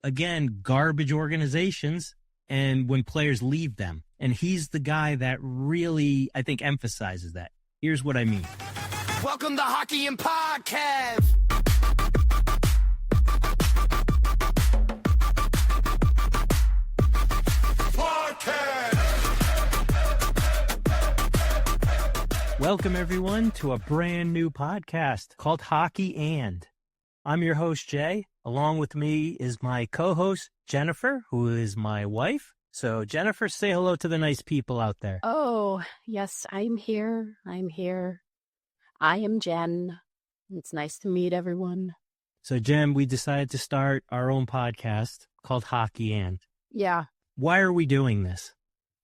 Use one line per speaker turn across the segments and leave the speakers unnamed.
again, garbage organizations and when players leave them. And he's the guy that really, I think, emphasizes that. Here's what I mean.
Welcome to Hockey and Podcast.
Welcome, everyone, to a brand new podcast called Hockey And. I'm your host, Jay. Along with me is my co-host, Jennifer, who is my wife. So, Jennifer, say hello to the nice people out there.
Oh, yes, I'm here. I am Jen. It's nice to meet everyone.
So, Jen, we decided to start our own podcast called Hockey And.
Yeah.
Why are we doing this?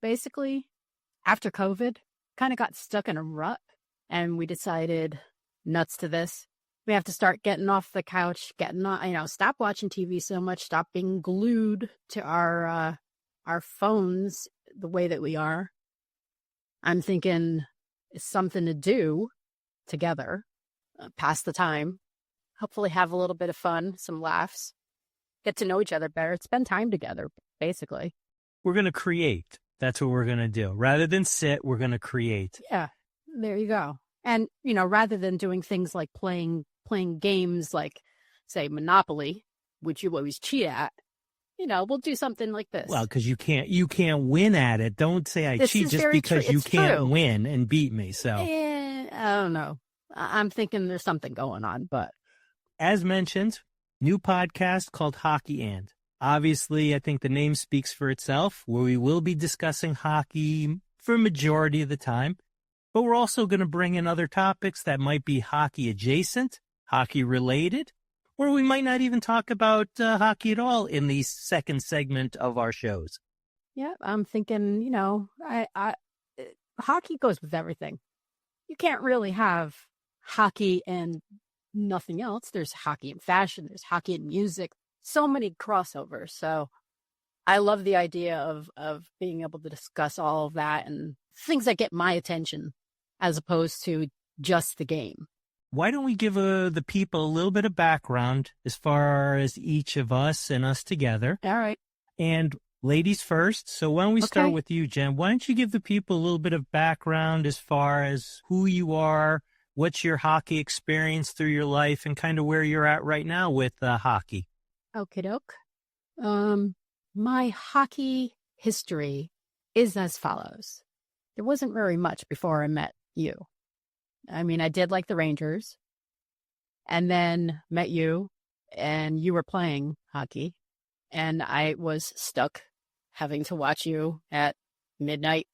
Basically, after COVID, kind of got stuck in a rut, and we decided, nuts to this. We have to start getting off the couch, stop watching TV so much, stop being glued to our phones the way that we are. I'm thinking it's something to do together, pass the time, hopefully have a little bit of fun, some laughs, get to know each other better, spend time together, basically.
We're going to create. That's what we're going to do. Rather than sit, we're going to create.
Yeah, there you go. And, rather than doing things like playing games like, say, Monopoly, which you always cheat at, we'll do something like this.
Well, because you can't win at it. Don't say I cheat just because you can't win and beat me. So
I don't know. I'm thinking there's something going on, but
as mentioned, new podcast called Hockey And. Obviously, I think the name speaks for itself, where we will be discussing hockey for a majority of the time, but we're also going to bring in other topics that might be hockey adjacent, hockey related, or we might not even talk about hockey at all in the second segment of our shows.
Yeah, I'm thinking, hockey goes with everything. You can't really have hockey and nothing else. There's hockey and fashion. There's hockey and music. So many crossovers. So I love the idea of being able to discuss all of that and things that get my attention as opposed to just the game.
Why don't we give the people a little bit of background as far as each of us and us together?
All right.
And ladies first. So why don't we start with you, Jen? Why don't you give the people a little bit of background as far as who you are, what's your hockey experience through your life, and kind of where you're at right now with hockey?
Okie doke. My hockey history is as follows. There wasn't very much before I met you. I mean, I did like the Rangers and then met you and you were playing hockey and I was stuck having to watch you at midnight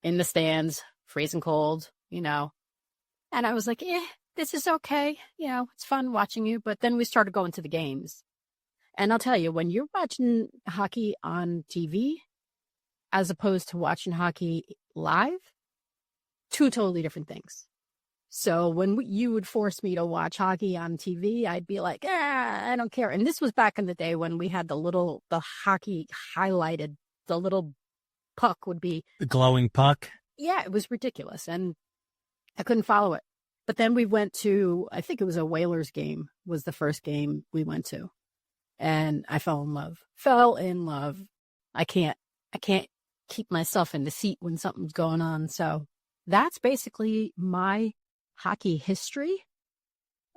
in the stands, freezing cold, and I was like, this is okay. It's fun watching you. But then we started going to the games. And I'll tell you, when you're watching hockey on TV, as opposed to watching hockey live, two totally different things. So when you would force me to watch hockey on TV, I'd be like, I don't care. And this was back in the day when we had the hockey highlighted, the little puck would be.
The glowing puck?
Yeah, it was ridiculous. And I couldn't follow it. But then we went to, I think it was a Whalers game, was the first game we went to. And I fell in love. I can't keep myself in the seat when something's going on. So that's basically my hockey history.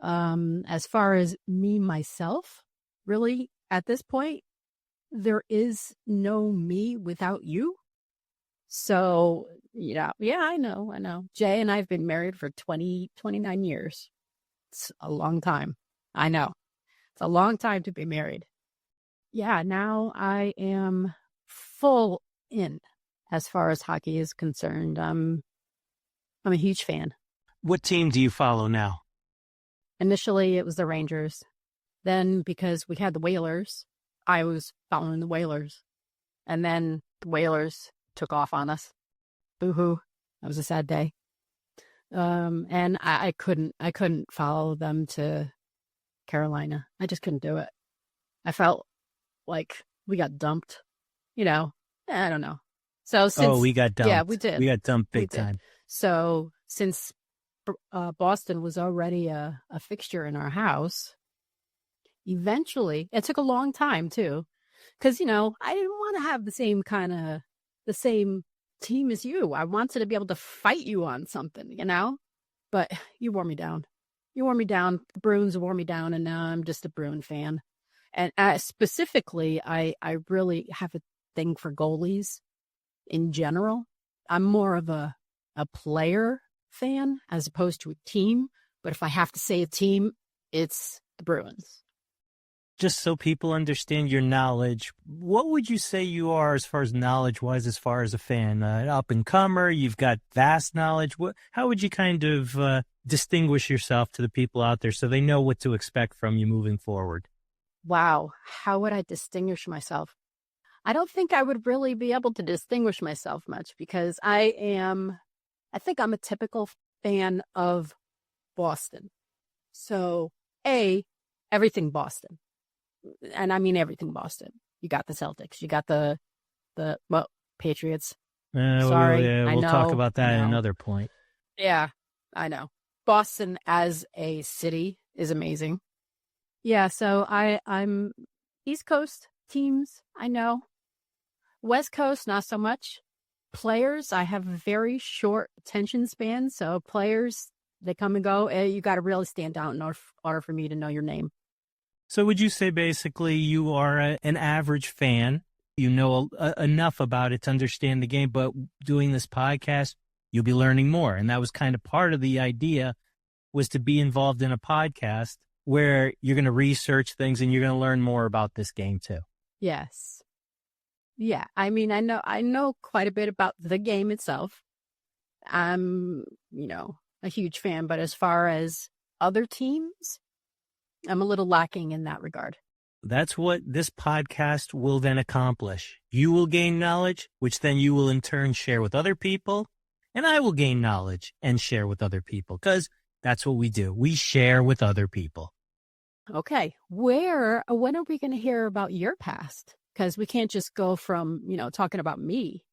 As far as myself, really, at this point, there is no me without you. So, I know. Jay and I have been married for 29 years. It's a long time. I know. It's a long time to be married. Yeah, now I am full in as far as hockey is concerned. I'm a huge fan.
What team do you follow now?
Initially, it was the Rangers. Then, because we had the Whalers, I was following the Whalers. And then the Whalers took off on us. Boo-hoo. That was a sad day. And I couldn't follow them to Carolina. I just couldn't do it. I felt like we got dumped. I don't know. So since
we got dumped.
Yeah, we did.
We got dumped big time.
So since Boston was already a fixture in our house, eventually, it took a long time too, because, I didn't want to have the same team as you. I wanted to be able to fight you on something. But you wore me down. You wore me down. The Bruins wore me down, and now I'm just a Bruin fan. And specifically, I really have a thing for goalies in general. I'm more of a player fan as opposed to a team. But if I have to say a team, it's the Bruins.
Just so people understand your knowledge, what would you say you are as far as knowledge-wise, as far as a fan? Up-and-comer, you've got vast knowledge. How would you kind of distinguish yourself to the people out there so they know what to expect from you moving forward?
Wow. How would I distinguish myself? I don't think I would really be able to distinguish myself much because I think I'm a typical fan of Boston. So, everything Boston. And I mean everything Boston. You got the Celtics. You got the Patriots. Sorry,
we'll talk about that at another point.
Yeah, I know. Boston as a city is amazing. Yeah, so I'm East Coast teams, I know. West Coast, not so much. Players, I have very short attention span. So players, they come and go. You got to really stand out in order for me to know your name.
So would you say basically you are an average fan? You know enough about it to understand the game, but doing this podcast, you'll be learning more. And that was kind of part of the idea, was to be involved in a podcast where you're going to research things and you're going to learn more about this game too.
Yes. Yeah. I mean, I know quite a bit about the game itself. I'm, a huge fan, but as far as other teams, I'm a little lacking in that regard.
That's what this podcast will then accomplish. You will gain knowledge, which then you will in turn share with other people, and I will gain knowledge and share with other people, because that's what we do. We share with other people.
Okay. When are we going to hear about your past? Because we can't just go from, talking about me.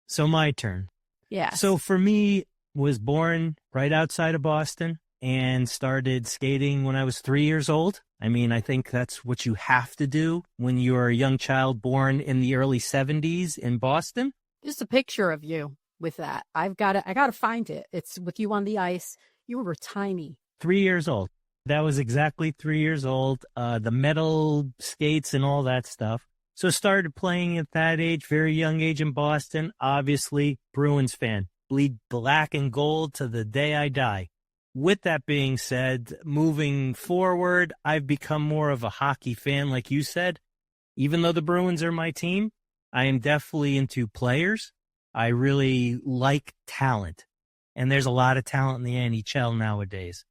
So my turn.
Yeah.
So for me, was born right outside of Boston and started skating when I was 3 years old. I mean, I think that's what you have to do when you're a young child born in the early 70s in Boston.
Just a picture of you with that. I got to find it. It's with you on the ice. You were tiny.
3 years old. That was exactly 3 years old. The metal skates and all that stuff. So started playing at that age, very young age in Boston. Obviously, Bruins fan. Bleed black and gold to the day I die. With that being said, moving forward, I've become more of a hockey fan, like you said. Even though the Bruins are my team, I am definitely into players. I really like talent. And there's a lot of talent in the NHL nowadays.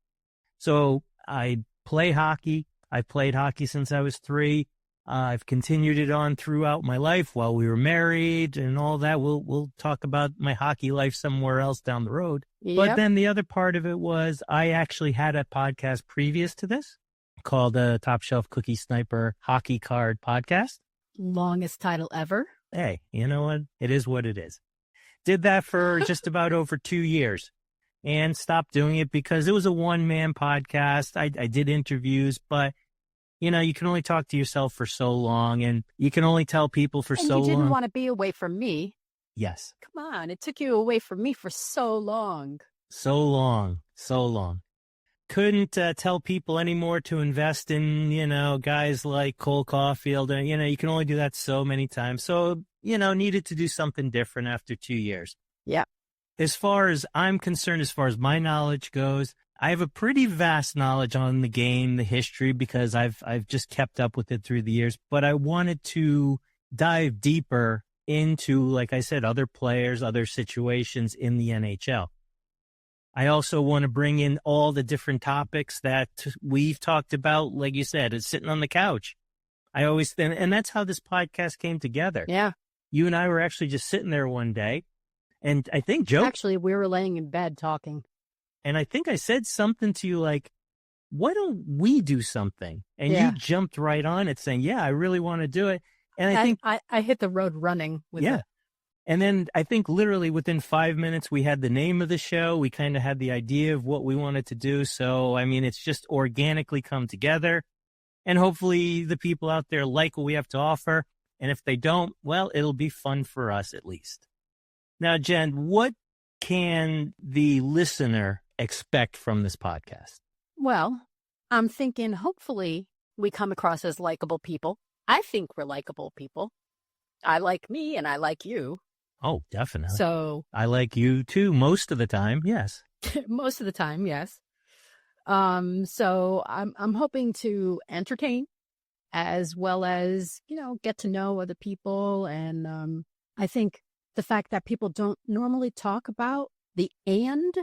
So I play hockey. I've played hockey since I was 3. I've continued it on throughout my life while we were married and all that. We'll talk about my hockey life somewhere else down the road.
Yep.
But then the other part of it was I actually had a podcast previous to this called the Top Shelf Cookie Sniper Hockey Card Podcast.
Longest title ever.
Hey, you know what? It is what it is. Did that for just about over 2 years and stopped doing it because it was a one-man podcast. I did interviews, but you can only talk to yourself for so long, and you can only tell people for so long.
And you didn't want to be away from me.
Yes.
Come on. It took you away from me for so long.
So long. Couldn't tell people anymore to invest in, guys like Cole Caulfield. You can only do that so many times. So, needed to do something different after 2 years.
Yeah.
As far as I'm concerned, as far as my knowledge goes, I have a pretty vast knowledge on the game, the history, because I've just kept up with it through the years. But I wanted to dive deeper into, like I said, other players, other situations in the NHL. I also want to bring in all the different topics that we've talked about, like you said, it's sitting on the couch. And that's how this podcast came together.
Yeah.
You and I were actually just sitting there one day, and I think Joe...
Actually, we were laying in bed talking.
And I think I said something to you like, why don't we do something? And
Yeah.
you jumped right on it saying, yeah, I really want to do it. And I think
I hit the road running with it.
And then I think literally within 5 minutes, we had the name of the show. We kind of had the idea of what we wanted to do. So, I mean, it's just organically come together. And hopefully the people out there like what we have to offer. And if they don't, well, it'll be fun for us at least. Now, Jen, what can the listener expect from this podcast?
Well, I'm thinking hopefully we come across as likable people. I think we're likable people. I like me and I like you.
Oh, definitely.
So
I like you too most of the time, yes.
most of the time, yes. So I'm hoping to entertain as well as, get to know other people. And I think the fact that people don't normally talk about the and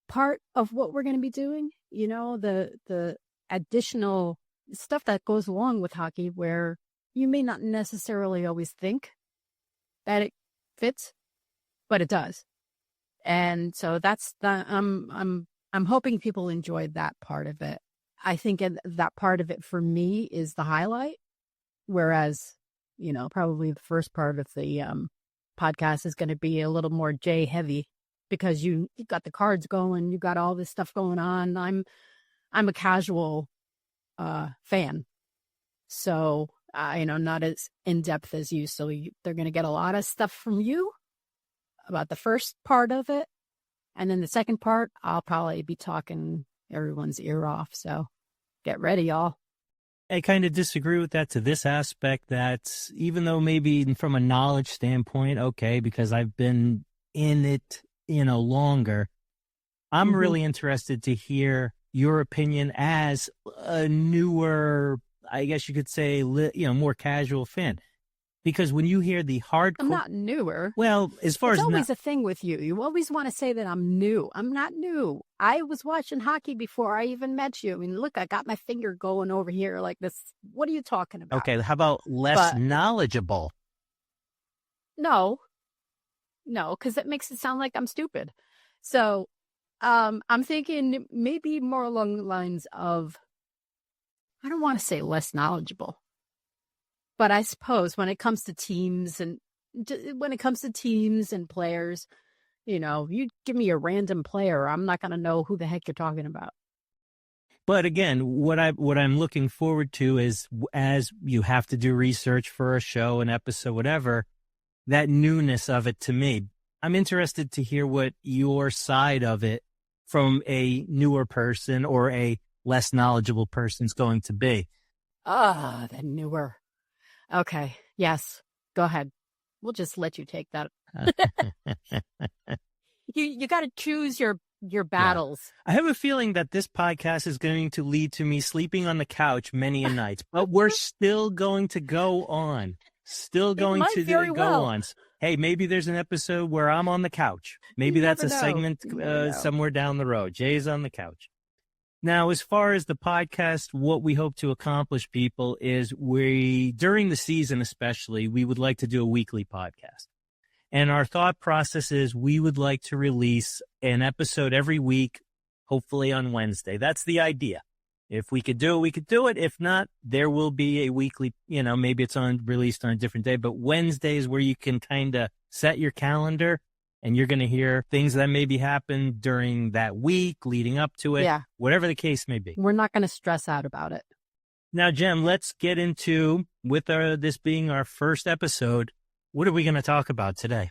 part of what we're going to be doing, the additional stuff that goes along with hockey where you may not necessarily always think that it fits, but it does. And so that's I'm hoping people enjoyed that part of it. I think that part of it for me is the highlight, whereas, probably the first part of the podcast is going to be a little more J heavy because you got the cards going, you got all this stuff going on. I'm a casual fan, so not as in depth as you. So they're going to get a lot of stuff from you about the first part of it. And then the second part, I'll probably be talking everyone's ear off. So get ready, y'all.
I kind of disagree with that to this aspect that even though maybe from a knowledge standpoint, okay, because I've been in it, longer, I'm really interested to hear your opinion as a newer, I guess you could say, more casual fan. Because when you hear the hardcore...
I'm not newer.
Well, as far as...
It's always a thing with you. You always want to say that I'm new. I'm not new. I was watching hockey before I even met you. I mean, look, I got my finger going over here like this. What are you talking about?
Okay, how about less knowledgeable?
No, because it makes it sound like I'm stupid. So I'm thinking maybe more along the lines of, I don't want to say less knowledgeable. But I suppose when it comes to teams and players, you give me a random player, I'm not going to know who the heck you're talking about.
But again, what I'm looking forward to is, as you have to do research for a show, an episode, whatever, that newness of it to me. I'm interested to hear what your side of it from a newer person or a less knowledgeable person is going to be.
The newer. Okay. Yes. Go ahead. We'll just let you take that. You got to choose your battles.
Yeah. I have a feeling that this podcast is going to lead to me sleeping on the couch many a night, but we're still going to go on. Still going to go on. Hey, maybe there's an episode where I'm on the couch. Maybe that's a segment somewhere down the road. Jay's on the couch. Now, as far as the podcast, what we hope to accomplish, people, is during the season especially, we would like to do a weekly podcast. And our thought process is we would like to release an episode every week, hopefully on Wednesday. That's the idea. If we could do it, we could do it. If not, there will be a weekly, maybe it's released on a different day, but Wednesday is where you can kind of set your calendar. And you're going to hear things that maybe happened during that week leading up to it, whatever the case may be.
We're not going to stress out about it.
Now, Jem, let's get into, with this being our first episode, what are we going to talk about today?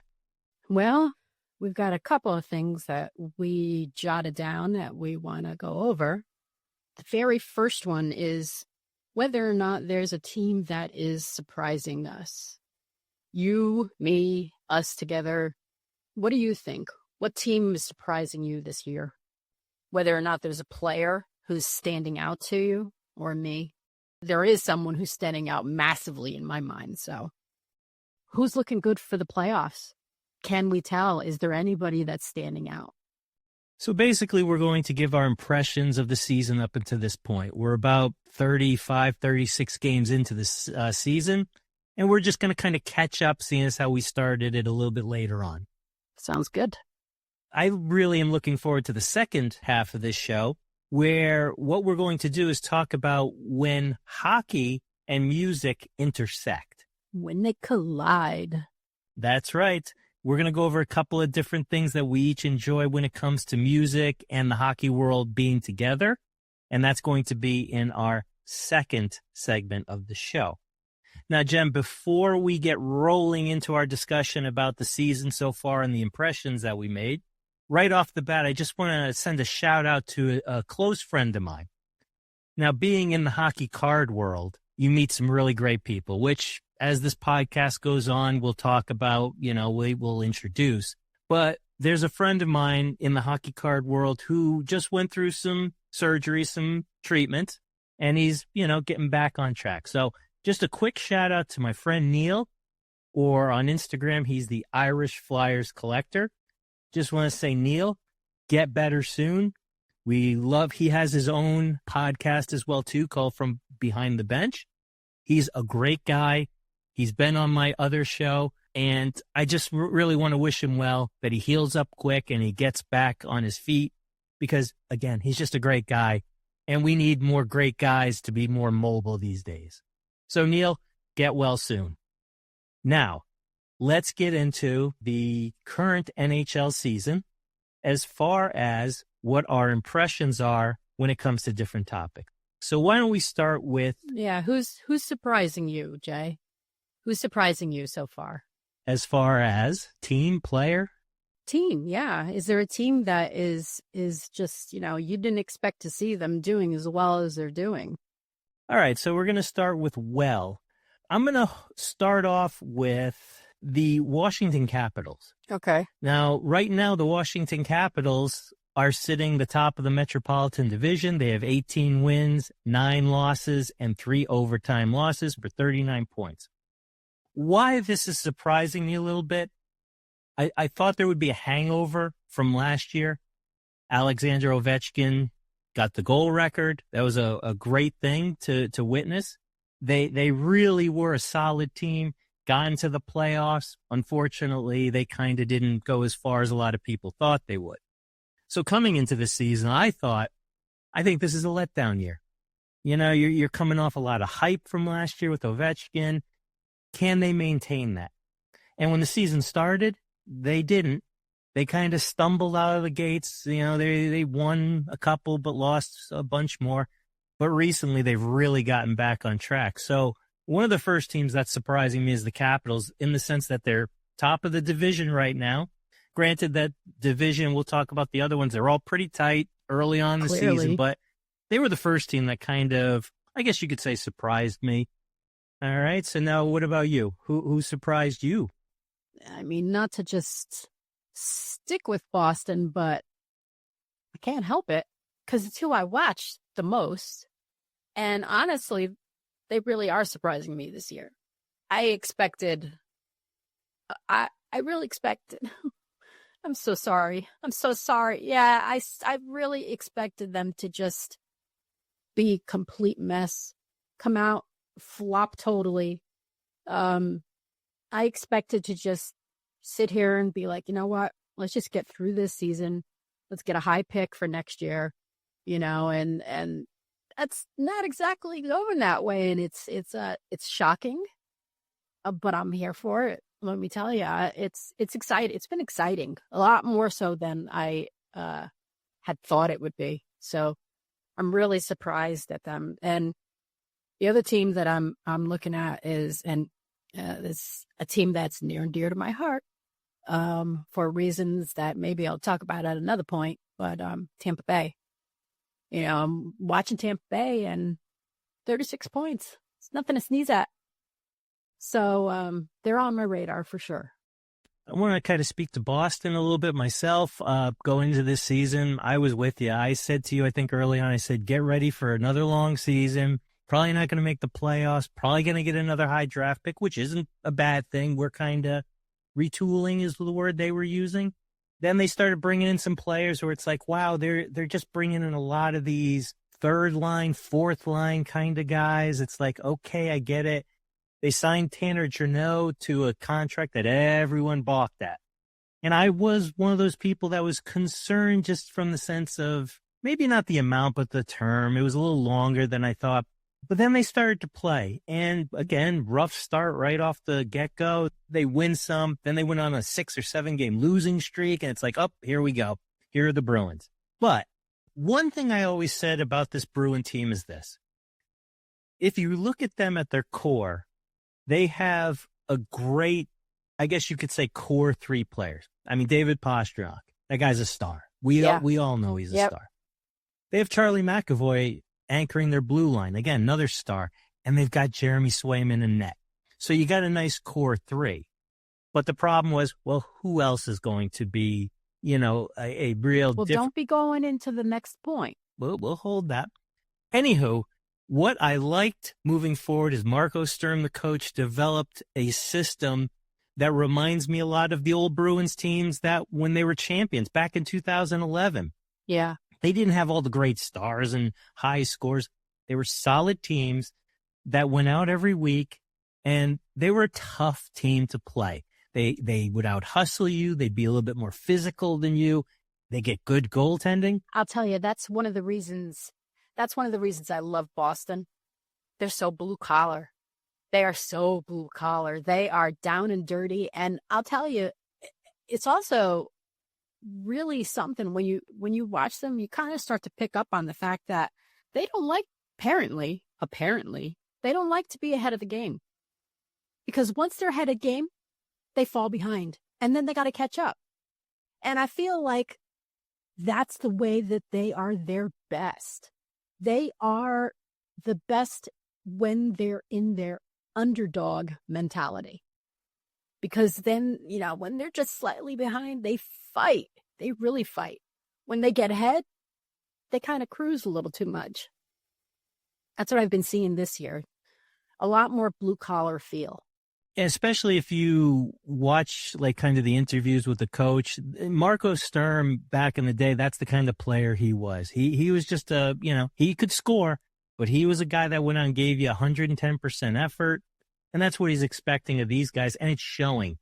Well, we've got a couple of things that we jotted down that we want to go over. The very first one is whether or not there's a team that is surprising us. You, me, us together. What do you think? What team is surprising you this year? Whether or not there's a player who's standing out to you or me. There is someone who's standing out massively in my mind. So who's looking good for the playoffs? Can we tell? Is there anybody that's standing out?
So basically, we're going to give our impressions of the season up until this point. We're about 35, 36 games into this season, and we're just going to kind of catch up, seeing as how we started it a little bit later on.
Sounds good.
I really am looking forward to the second half of this show, where what we're going to do is talk about when hockey and music intersect.
When they collide.
That's right. We're going to go over a couple of different things that we each enjoy when it comes to music and the hockey world being together. And that's going to be in our second segment of the show. Now, Jen, before we get rolling into our discussion about the season so far and the impressions that we made, right off the bat, I just want to send a shout out to a close friend of mine. Now, being in the hockey card world, you meet some really great people, which as this podcast goes on, we'll talk about, we will introduce. But there's a friend of mine in the hockey card world who just went through some surgery, some treatment, and he's, getting back on track. So just a quick shout out to my friend Neil, or on Instagram, he's the Irish Flyers Collector. Just want to say, Neil, get better soon. He has his own podcast as well, too, called From Behind the Bench. He's a great guy. He's been on my other show, and I just really want to wish him well, that he heals up quick and he gets back on his feet because, again, he's just a great guy, and we need more great guys to be more mobile these days. So, Neil, get well soon. Now, let's get into the current NHL season as far as what our impressions are when it comes to different topics. So why don't we start with...
Yeah, who's surprising you, Jay? Who's surprising you so far?
As far as team, player?
Team, yeah. Is there a team that is just, you didn't expect to see them doing as well as they're doing?
All right, so we're going to start with I'm going to start off with the Washington Capitals.
Okay.
Now, right now, the Washington Capitals are sitting the top of the Metropolitan Division. They have 18 wins, 9 losses, and 3 overtime losses for 39 points. Why this is surprising me a little bit, I thought there would be a hangover from last year. Alexander Ovechkin got the goal record. That was a great thing to witness. They really were a solid team, got into the playoffs. Unfortunately, they kind of didn't go as far as a lot of people thought they would. So coming into the season, I think this is a letdown year. You're coming off a lot of hype from last year with Ovechkin. Can they maintain that? And when the season started, they didn't. They kind of stumbled out of the gates. They won a couple, but lost a bunch more. But recently, they've really gotten back on track. So one of the first teams that's surprising me is the Capitals, in the sense that they're top of the division right now. Granted, that division, we'll talk about the other ones, they're all pretty tight early on in the season, but they were the first team that kind of, I guess you could say, surprised me. All right, so now what about you? Who surprised you?
I mean, not to just stick with Boston, but I can't help it because it's who I watch the most. And honestly, they really are surprising me this year. I really expected. I'm so sorry. Yeah, I really expected them to just be a complete mess, come out, flop totally. I expected to just sit here and be like, you know what? Let's just get through this season. Let's get a high pick for next year, and that's not exactly going that way. And it's shocking, but I'm here for it. Let me tell you, it's exciting. It's been exciting, a lot more so than I had thought it would be. So I'm really surprised at them. And the other team that I'm looking at is, it's a team that's near and dear to my heart, for reasons that maybe I'll talk about at another point. But Tampa Bay, I'm watching Tampa Bay, and 36 points. It's nothing to sneeze at. So they're on my radar for sure.
I want to kind of speak to Boston a little bit myself. Going into this season, I was with you. I said to you, I think early on, I said, get ready for another long season. Probably not going to make the playoffs. Probably going to get another high draft pick, which isn't a bad thing. We're kind of retooling is the word they were using. Then they started bringing in some players where it's like, wow, they're just bringing in a lot of these third line, fourth line kind of guys. It's like, okay, I get it. They signed Tanner Jeannot to a contract that everyone balked at. And I was one of those people that was concerned just from the sense of maybe not the amount, but the term. It was a little longer than I thought. But then they started to play. And again, rough start right off the get-go. They win some. Then they went on a 6 or 7 game losing streak. And it's like, oh, here we go. Here are the Bruins. But one thing I always said about this Bruin team is this. if you look at them at their core, they have a great, I guess you could say, core three players. I mean, David Pastrnak, that guy's a star. We all know he's a star. They have Charlie McAvoy anchoring their blue line. Again, another star. And they've got Jeremy Swayman in net. So you got a nice core three. But the problem was, well, who else is going to be, a real
Well, don't be going into the next point.
We'll hold that. Anywho, what I liked moving forward is Marco Sturm, the coach, developed a system that reminds me a lot of the old Bruins teams that when they were champions back in 2011.
Yeah.
They didn't have all the great stars and high scores. They were solid teams that went out every week, and they were a tough team to play. They would out hustle you. They'd be a little bit more physical than you. They get good goaltending.
I'll tell you, that's one of the reasons I love Boston. They're so blue collar. They are so blue collar. They are down and dirty. And I'll tell you, it's also really something when you watch them, you kind of start to pick up on the fact that they don't like, apparently, they don't like to be ahead of the game. Because once they're ahead of the game, they fall behind. And then they got to catch up. And I feel like that's the way that they are their best. They are the best when they're in their underdog mentality. Because then, when they're just slightly behind, they fight. They really fight. When they get ahead, they kind of cruise a little too much. That's what I've been seeing this year. A lot more blue collar feel.
Especially if you watch kind of the interviews with the coach. Marco Sturm back in the day, that's the kind of player he was. He was just he could score, but he was a guy that went out and gave you 110% effort. And that's what he's expecting of these guys. And it's showing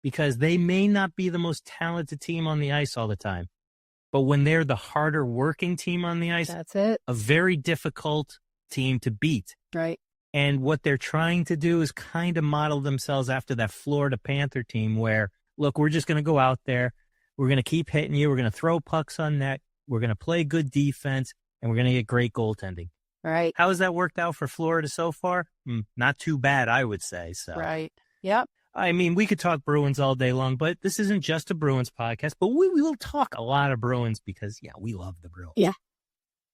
because they may not be the most talented team on the ice all the time. But when they're the harder working team on the ice,
that's it.
A very difficult team to beat.
Right.
And what they're trying to do is kind of model themselves after that Florida Panther team where, look, we're just going to go out there. We're going to keep hitting you. We're going to throw pucks on net. We're going to play good defense, and we're going to get great goaltending.
Right.
How has that worked out for Florida so far? Not too bad, I would say. So.
Right. Yep.
I mean, we could talk Bruins all day long, but this isn't just a Bruins podcast. But we will talk a lot of Bruins because, we love the Bruins.
Yeah.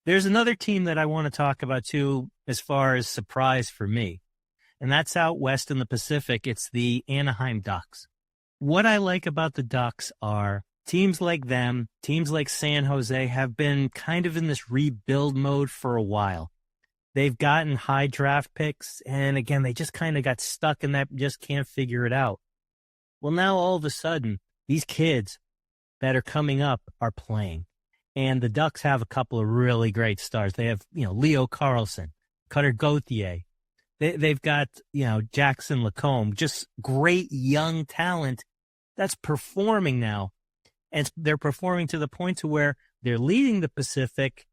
There's another team that I want to talk about, too, as far as surprise for me, and that's out west in the Pacific. It's the Anaheim Ducks. What I like about the Ducks are teams like them, teams like San Jose have been kind of in this rebuild mode for a while. They've gotten high draft picks, and again, they just kind of got stuck in that, just can't figure it out. Well, now all of a sudden, these kids that are coming up are playing. And the Ducks have a couple of really great stars. They have, Leo Carlson, Cutter Gauthier. They've got, Jackson Lacombe, just great young talent that's performing now. And they're performing to the point to where they're leading the Pacific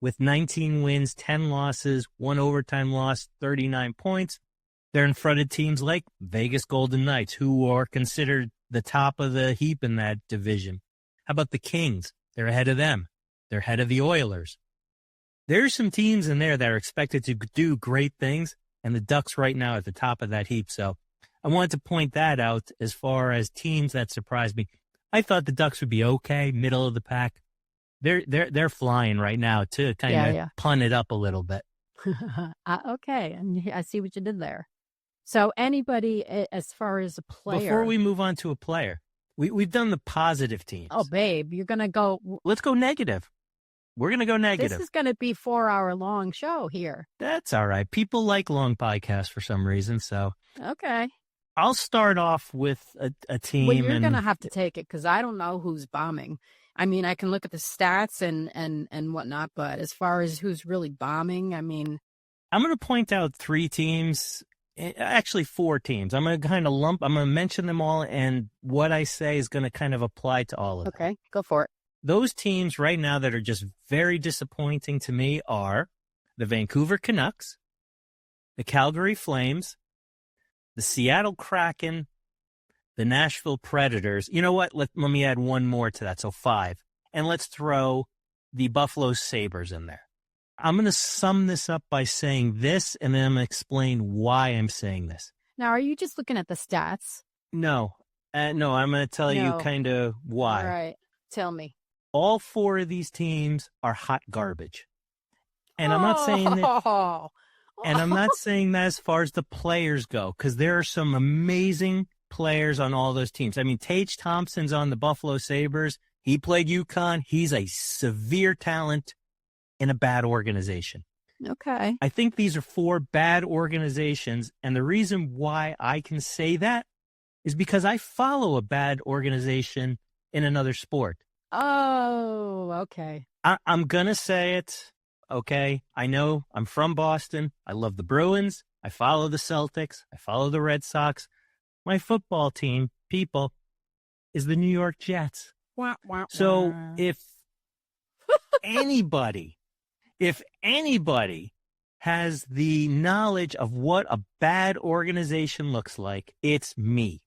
with 19 wins, 10 losses, 1 overtime loss, 39 points. They're in front of teams like Vegas Golden Knights, who are considered the top of the heap in that division. How about the Kings? They're ahead of them. They're ahead of the Oilers. There's some teams in there that are expected to do great things, and the Ducks right now at the top of that heap. So I wanted to point that out as far as teams that surprised me. I thought the Ducks would be okay, middle of the pack. They're flying right now to kind of pun it up a little bit.
Okay, and I see what you did there. So anybody as far as a player.
Before we move on to a player, we've done the positive teams.
Oh, babe, you're going to go.
Let's go negative. We're going to go negative.
This is going to be 4-hour long show here.
That's all right. People like long podcasts for some reason. So
okay.
I'll start off with a team.
Well, you're going to have to take it because I don't know who's bombing. I mean, I can look at the stats and whatnot, but as far as who's really bombing, I mean.
I'm going to point out 3 teams, actually 4 teams. I'm going to kind of I'm going to mention them all, and what I say is going to kind of apply to all of them.
Okay, go for it.
Those teams right now that are just very disappointing to me are the Vancouver Canucks, the Calgary Flames, the Seattle Kraken, the Nashville Predators. You know what? Let me add one more to that. So 5. And let's throw the Buffalo Sabres in there. I'm going to sum this up by saying this, and then I'm going to explain why I'm saying this.
Now, are you just looking at the stats?
No, no, I'm going to tell you
No.
kind of why.
All right. Tell me.
All 4 of these teams are hot garbage. And I'm not saying that, and I'm not saying that as far as the players go, because there are some amazing players on all those teams. I mean, Tage Thompson's on the Buffalo Sabres. He played UConn. He's a severe talent in a bad organization.
Okay.
I think these are 4 bad organizations. And the reason why I can say that is because I follow a bad organization in another sport.
Oh, okay.
I'm going to say it. Okay. I know I'm from Boston. I love the Bruins. I follow the Celtics. I follow the Red Sox. My football team, people, is the New York Jets. So if anybody has the knowledge of what a bad organization looks like, it's me.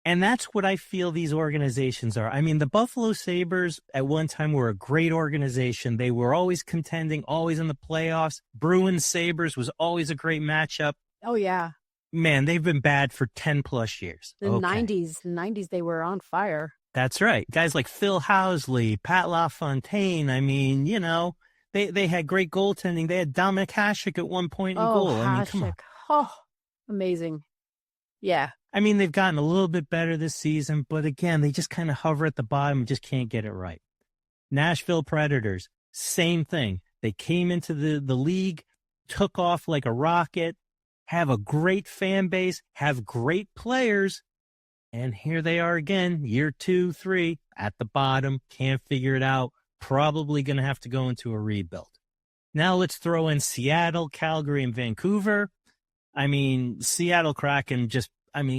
And that's what I feel these organizations are. I mean, the Buffalo Sabres at one time were a great organization. They were always contending, always in the playoffs. Bruins Sabres was always a great matchup.
Oh, yeah.
Man, they've been bad for 10 plus years.
The 90s, they were on fire.
That's right. Guys like Phil Housley, Pat LaFontaine. I mean, you know, they had great goaltending. They had Dominic Hasek at one point in goal.
Hasek.
I mean, come on.
Oh, amazing. Yeah.
I mean, they've gotten a little bit better this season, but again, they just kind of hover at the bottom and just can't get it right. Nashville Predators, same thing. They came into the league, took off like a rocket, have a great fan base, have great players, and here they are again, year 2, 3, at the bottom, can't figure it out, probably going to have to go into a rebuild. Now let's throw in Seattle, Calgary, and Vancouver. I mean, Seattle Kraken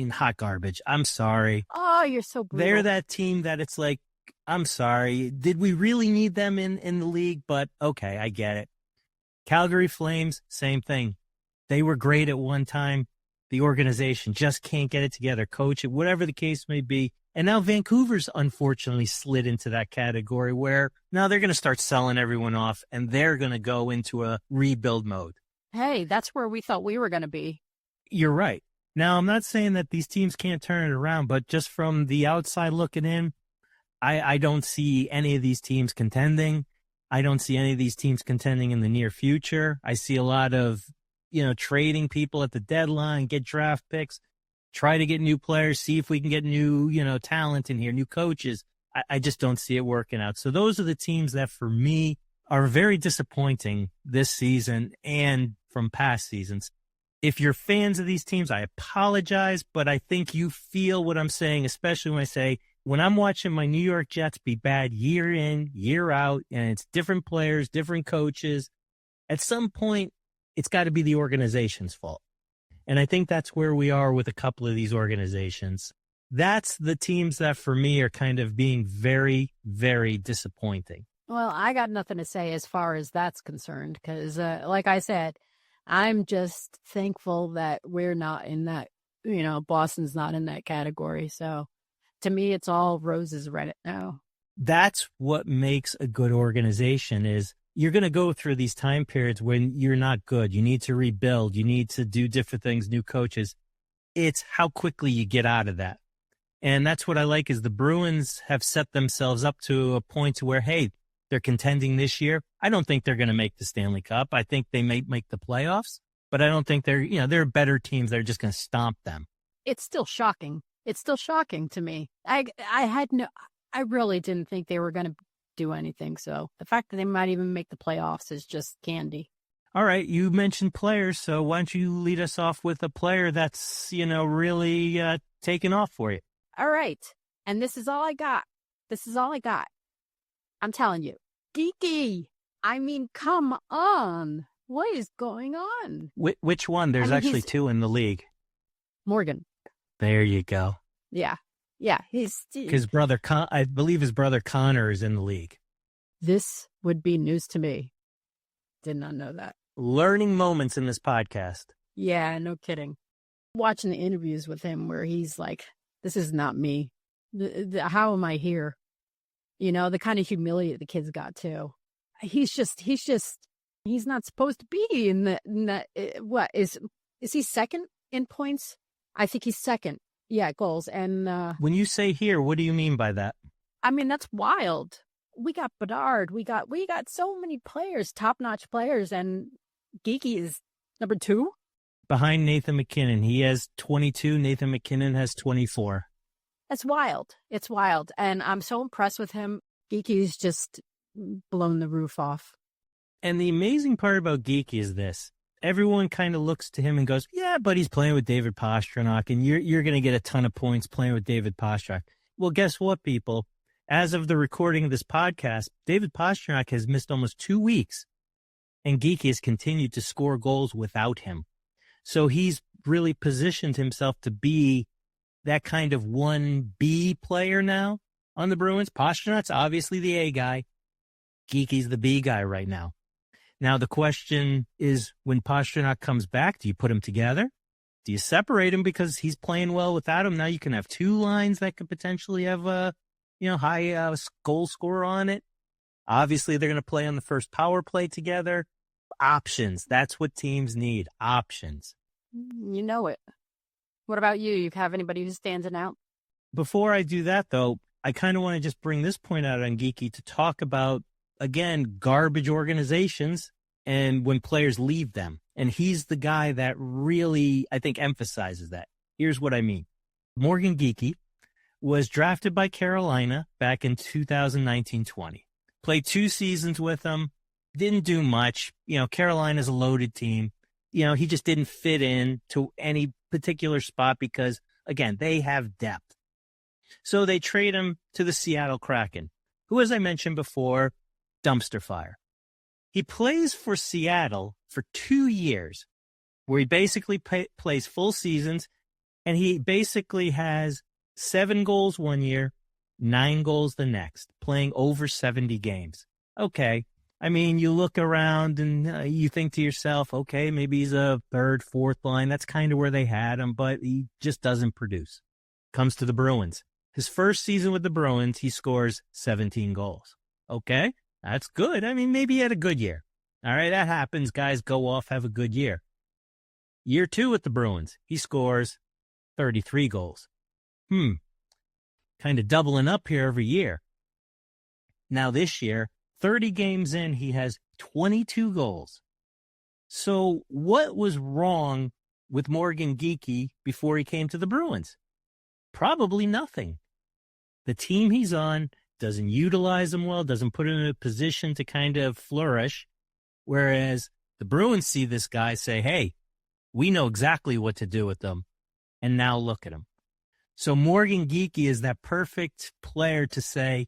hot garbage. I'm sorry.
Oh, you're so brutal.
They're that team that it's like, I'm sorry. Did we really need them in the league? But okay, I get it. Calgary Flames, same thing. They were great at one time. The organization just can't get it together. Coach it, whatever the case may be. And now Vancouver's unfortunately slid into that category where now they're going to start selling everyone off and they're going to go into a rebuild mode.
Hey, that's where we thought we were going to be.
You're right. Now, I'm not saying that these teams can't turn it around, but just from the outside looking in, I don't see any of these teams contending. I don't see any of these teams contending in the near future. I see a lot of, trading people at the deadline, get draft picks, try to get new players, see if we can get new, talent in here, new coaches. I just don't see it working out. So those are the teams that for me are very disappointing this season and from past seasons. If you're fans of these teams, I apologize, but I think you feel what I'm saying, especially when I say, when I'm watching my New York Jets be bad year in, year out, and it's different players, different coaches, at some point, it's got to be the organization's fault. And I think that's where we are with a couple of these organizations. That's the teams that for me are kind of being very, very disappointing.
Well, I got nothing to say as far as that's concerned because, like I said, I'm just thankful that we're not in that, Boston's not in that category. So to me, it's all roses right now.
That's what makes a good organization is you're going to go through these time periods when you're not good. You need to rebuild. You need to do different things, new coaches. It's how quickly you get out of that. And that's what I like is the Bruins have set themselves up to a point to where, hey, they're contending this year. I don't think they're going to make the Stanley Cup. I think they may make the playoffs, but I don't think they're better teams that are just going to stomp them.
It's still shocking. It's still shocking to me. I really didn't think they were going to do anything. So the fact that they might even make the playoffs is just candy.
All right. You mentioned players. So why don't you lead us off with a player that's, really taken off for you?
All right. And this is all I got. I'm telling you, geeky. I mean, come on. What is going on?
Which one? There's actually 2 in the league.
Morgan.
There you go.
Yeah.
His brother, I believe his brother Connor is in the league.
This would be news to me. Did not know that.
Learning moments in this podcast.
Yeah, no kidding. Watching the interviews with him where he's like, this is not me. How am I here? The kind of humility the kid's got too. He's just He's not supposed to be in what is he second in points? I think he's second. Yeah, goals. And
When you say here, what do you mean by that?
I mean, that's wild. We got Bedard. We got so many players, top-notch players, and Geeky is number 2.
Behind Nathan McKinnon. He has 22. Nathan McKinnon has 24.
That's wild. It's wild. And I'm so impressed with him. Geeky's just blown the roof off.
And the amazing part about Geeky is this. Everyone kind of looks to him and goes, yeah, but he's playing with David Pastrnak, and you're going to get a ton of points playing with David Pastrnak. Well, guess what, people? As of the recording of this podcast, David Pastrnak has missed almost 2 weeks, and Geeky has continued to score goals without him. So he's really positioned himself to be that kind of 1B player now on the Bruins. Pasternak's obviously the A guy. Geeky's the B guy right now. Now, the question is, when Pastrnak comes back, do you put him together? Do you separate him because he's playing well without him? Now you can have 2 lines that could potentially have a high goal scorer on it. Obviously, they're going to play on the first power play together. Options. That's what teams need. Options.
You know it. What about you? You have anybody who stands out?
Before I do that, though, I kind of want to just bring this point out on Geeky to talk about, again, garbage organizations and when players leave them. And he's the guy that really, I think, emphasizes that. Here's what I mean. Morgan Geeky was drafted by Carolina back in 2019-20. Played 2 seasons with them. Didn't do much. Carolina's a loaded team. He just didn't fit in to any particular spot because, again, they have depth. So they trade him to the Seattle Kraken, who, as I mentioned before, dumpster fire. He plays for Seattle for 2 years, where he basically plays full seasons, and he basically has 7 goals one year, 9 goals the next, playing over 70 games. Okay. I mean, you look around and you think to yourself, okay, maybe he's a 3rd, 4th line. That's kind of where they had him, but he just doesn't produce. Comes to the Bruins. His first season with the Bruins, he scores 17 goals. Okay, that's good. I mean, maybe he had a good year. All right, that happens. Guys go off, have a good year. Year 2 with the Bruins, he scores 33 goals. Kind of doubling up here every year. Now this year, 30 games in, he has 22 goals. So what was wrong with Morgan Geeky before he came to the Bruins? Probably nothing. The team he's on doesn't utilize him well, doesn't put him in a position to kind of flourish, whereas the Bruins see this guy say, hey, we know exactly what to do with them, and now look at him. So Morgan Geeky is that perfect player to say,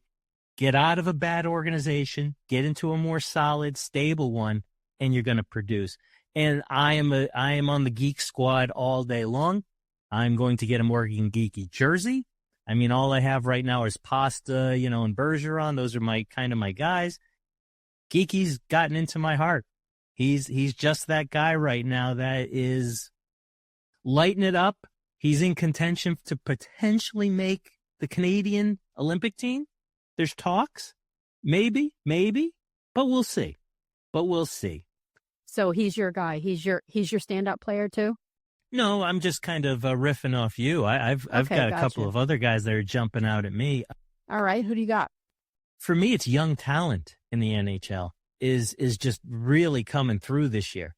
get out of a bad organization, get into a more solid, stable one, and you're going to produce. And I am on the Geek Squad all day long. I'm going to get a Morgan Geeky jersey. I mean, all I have right now is Pasta, and Bergeron. Those are my guys. Geeky's gotten into my heart. He's just that guy right now that is lighting it up. He's in contention to potentially make the Canadian Olympic team. There's talks, maybe, but we'll see.
So he's your guy. He's your standout player too.
No, I'm just kind of riffing off you. I've got a couple of other guys that are jumping out at me.
All right, who do you got?
For me, it's young talent in the NHL is just really coming through this year.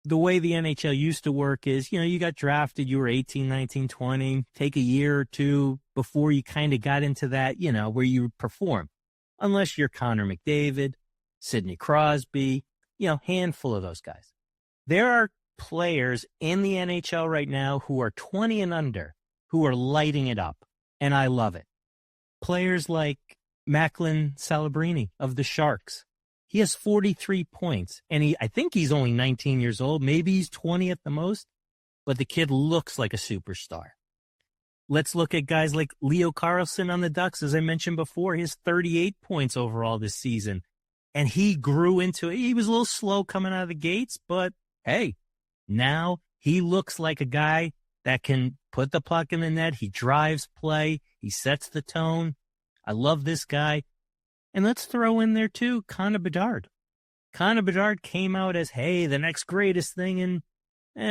The way the NHL used to work is, you got drafted, you were 18, 19, 20, take a year or two before you kind of got into that, where you perform. Unless you're Connor McDavid, Sidney Crosby, handful of those guys. There are players in the NHL right now who are 20 and under, who are lighting it up, and I love it. Players like Macklin Celebrini of the Sharks. He has 43 points, and I think he's only 19 years old. Maybe he's 20 at the most, but the kid looks like a superstar. Let's look at guys like Leo Carlsson on the Ducks. As I mentioned before, he has 38 points overall this season, and he grew into it. He was a little slow coming out of the gates, but hey, now he looks like a guy that can put the puck in the net. He drives play. He sets the tone. I love this guy. And let's throw in there, too, Connor Bedard. Connor Bedard came out as, hey, the next greatest thing in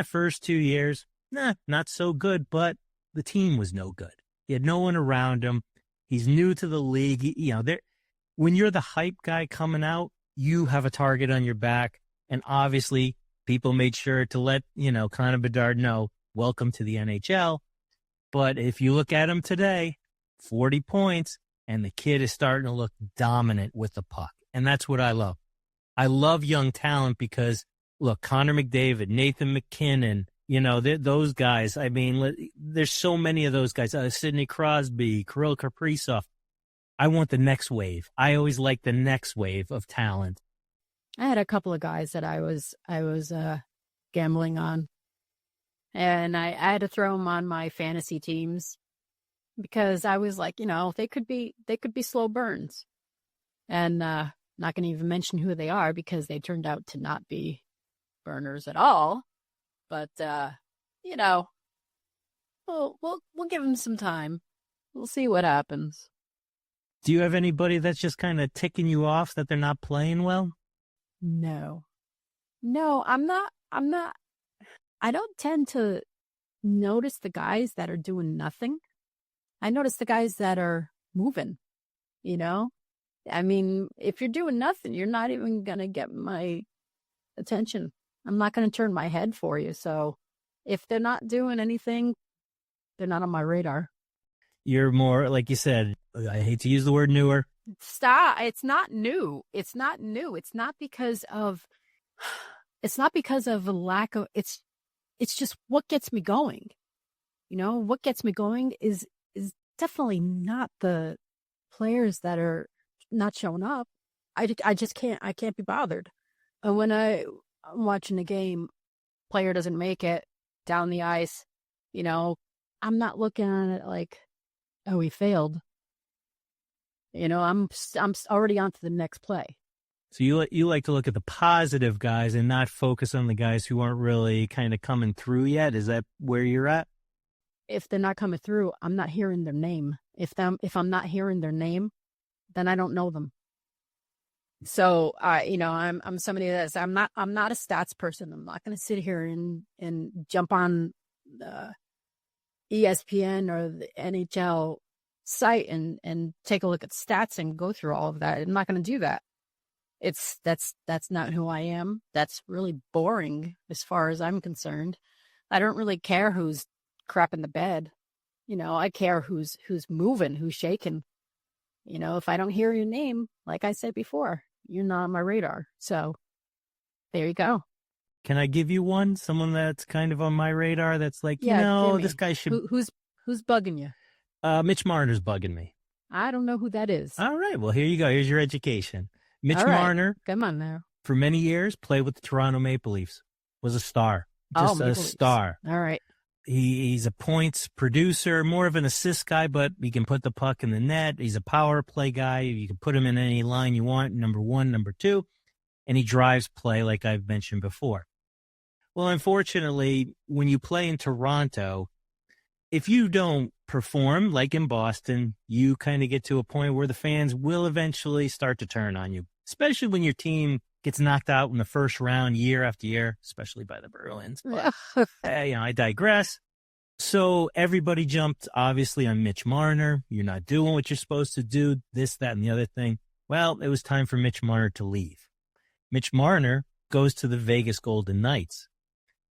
first 2 years. Nah, not so good, but the team was no good. He had no one around him. He's new to the league. When you're the hype guy coming out, you have a target on your back. And obviously, people made sure to let, Connor Bedard know, welcome to the NHL. But if you look at him today, 40 points, and the kid is starting to look dominant with the puck. And that's what I love. I love young talent because, look, Connor McDavid, Nathan McKinnon, those guys. I mean, there's so many of those guys. Sidney Crosby, Kirill Kaprizov. I want the next wave. I always like the next wave of talent.
I had a couple of guys that I was gambling on, and I had to throw them on my fantasy teams because I was like, they could be slow burns, and not going to even mention who they are because they turned out to not be burners at all. But we'll give them some time. We'll see what happens.
Do you have anybody that's just kind of ticking you off that they're not playing well?
No, I'm not. I don't tend to notice the guys that are doing nothing. I notice the guys that are moving, I mean, if you're doing nothing, you're not even going to get my attention. I'm not going to turn my head for you. So if they're not doing anything, they're not on my radar.
You're more, like you said, I hate to use the word newer.
Stop. It's not new. It's not new. It's not because of a lack of, it's just what gets me going. What gets me going is definitely not the players that are not showing up. I can't be bothered. When I'm watching a game, player doesn't make it down the ice, I'm not looking at it like, oh, he failed. I'm already on to the next play.
So you like to look at the positive guys and not focus on the guys who aren't really kind of coming through yet? Is that where you're at?
If they're not coming through, I'm not hearing their name. If I'm not hearing their name, then I don't know them. So I'm somebody that's I'm not a stats person. I'm not going to sit here and jump on ESPN or the NHL site and take a look at stats and go through all of that. I'm not going to do that. That's not who I am. That's really boring as far as I'm concerned. I don't really care who's crap in the bed. I care who's moving, who's shaking. If I don't hear your name, like I said before, you're not on my radar. So there you go.
Can I give you one? Someone that's kind of on my radar that's like, this guy should.
Who's bugging you?
Mitch Marner's bugging me.
I don't know who that is.
All right. Well, here you go. Here's your education. Mitch
All right.
Marner.
Come on now.
For many years, played with the Toronto Maple Leafs. Was a star. Just a star.
All right.
He's a points producer, more of an assist guy, but he can put the puck in the net. He's a power play guy. You can put him in any line you want, number one, number two, and he drives play like I've mentioned before. Well, unfortunately, when you play in Toronto, if you don't perform like in Boston, you kind of get to a point where the fans will eventually start to turn on you, especially when your team gets knocked out in the first round year after year, especially by the Bruins. But, I digress. So everybody jumped, obviously, on Mitch Marner. You're not doing what you're supposed to do, this, that, and the other thing. Well, it was time for Mitch Marner to leave. Mitch Marner goes to the Vegas Golden Knights.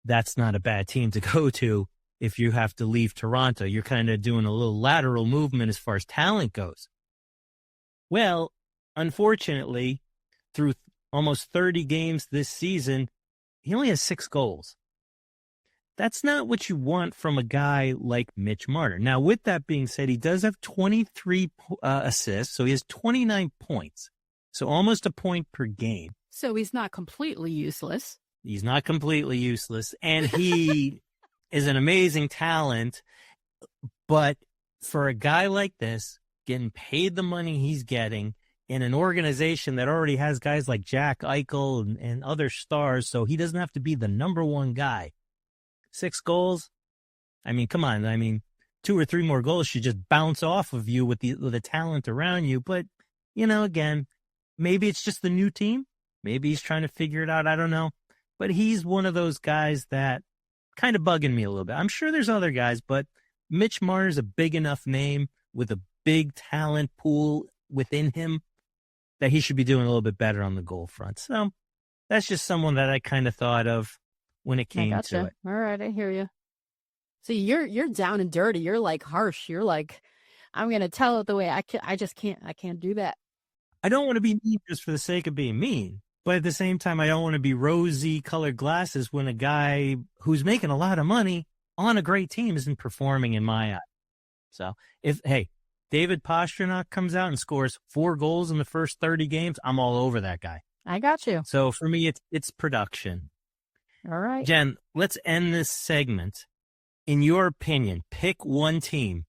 That's not a bad team to go to if you have to leave Toronto. You're kind of doing a little lateral movement as far as talent goes. Well, unfortunately, through almost 30 games this season, he only has 6 goals. That's not what you want from a guy like Mitch Marner. Now, with that being said, he does have 23 assists, so he has 29 points. So almost a point per game.
So he's not completely useless.
He's not completely useless, and he is an amazing talent. But for a guy like this, getting paid the money he's getting, in an organization that already has guys like Jack Eichel and other stars, so he doesn't have to be the number one guy. 6 goals? I mean, come on. I mean, 2 or 3 more goals should just bounce off of you with the talent around you. But, again, maybe it's just the new team. Maybe he's trying to figure it out. I don't know. But he's one of those guys that kind of bugging me a little bit. I'm sure there's other guys, but Mitch Marner's a big enough name with a big talent pool within him that he should be doing a little bit better on the goal front. So that's just someone that I kind of thought of when it came to it.
All right, I hear you. See, you're down and dirty. You're like harsh. You're like, I'm gonna tell it the way I can't do that.
I don't want to be mean just for the sake of being mean, but at the same time, I don't want to be rosy colored glasses when a guy who's making a lot of money on a great team isn't performing in my eye. So hey, David Pastrnak comes out and scores 4 goals in the first 30 games, I'm all over that guy.
I got you.
So for me, it's production.
All right.
Jen, let's end this segment. In your opinion, pick one team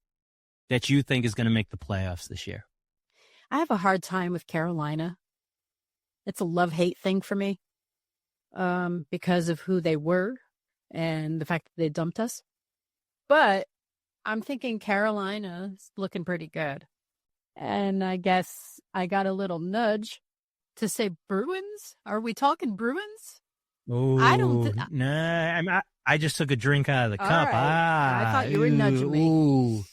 that you think is going to make the playoffs this year.
I have a hard time with Carolina. It's a love-hate thing for me because of who they were and the fact that they dumped us. But I'm thinking Carolina's looking pretty good. And I guess I got a little nudge to say Bruins. Are we talking Bruins?
Oh,
I don't.
Nah, I just took a drink out of the cup.
Right. I thought you were nudging me.
Ooh.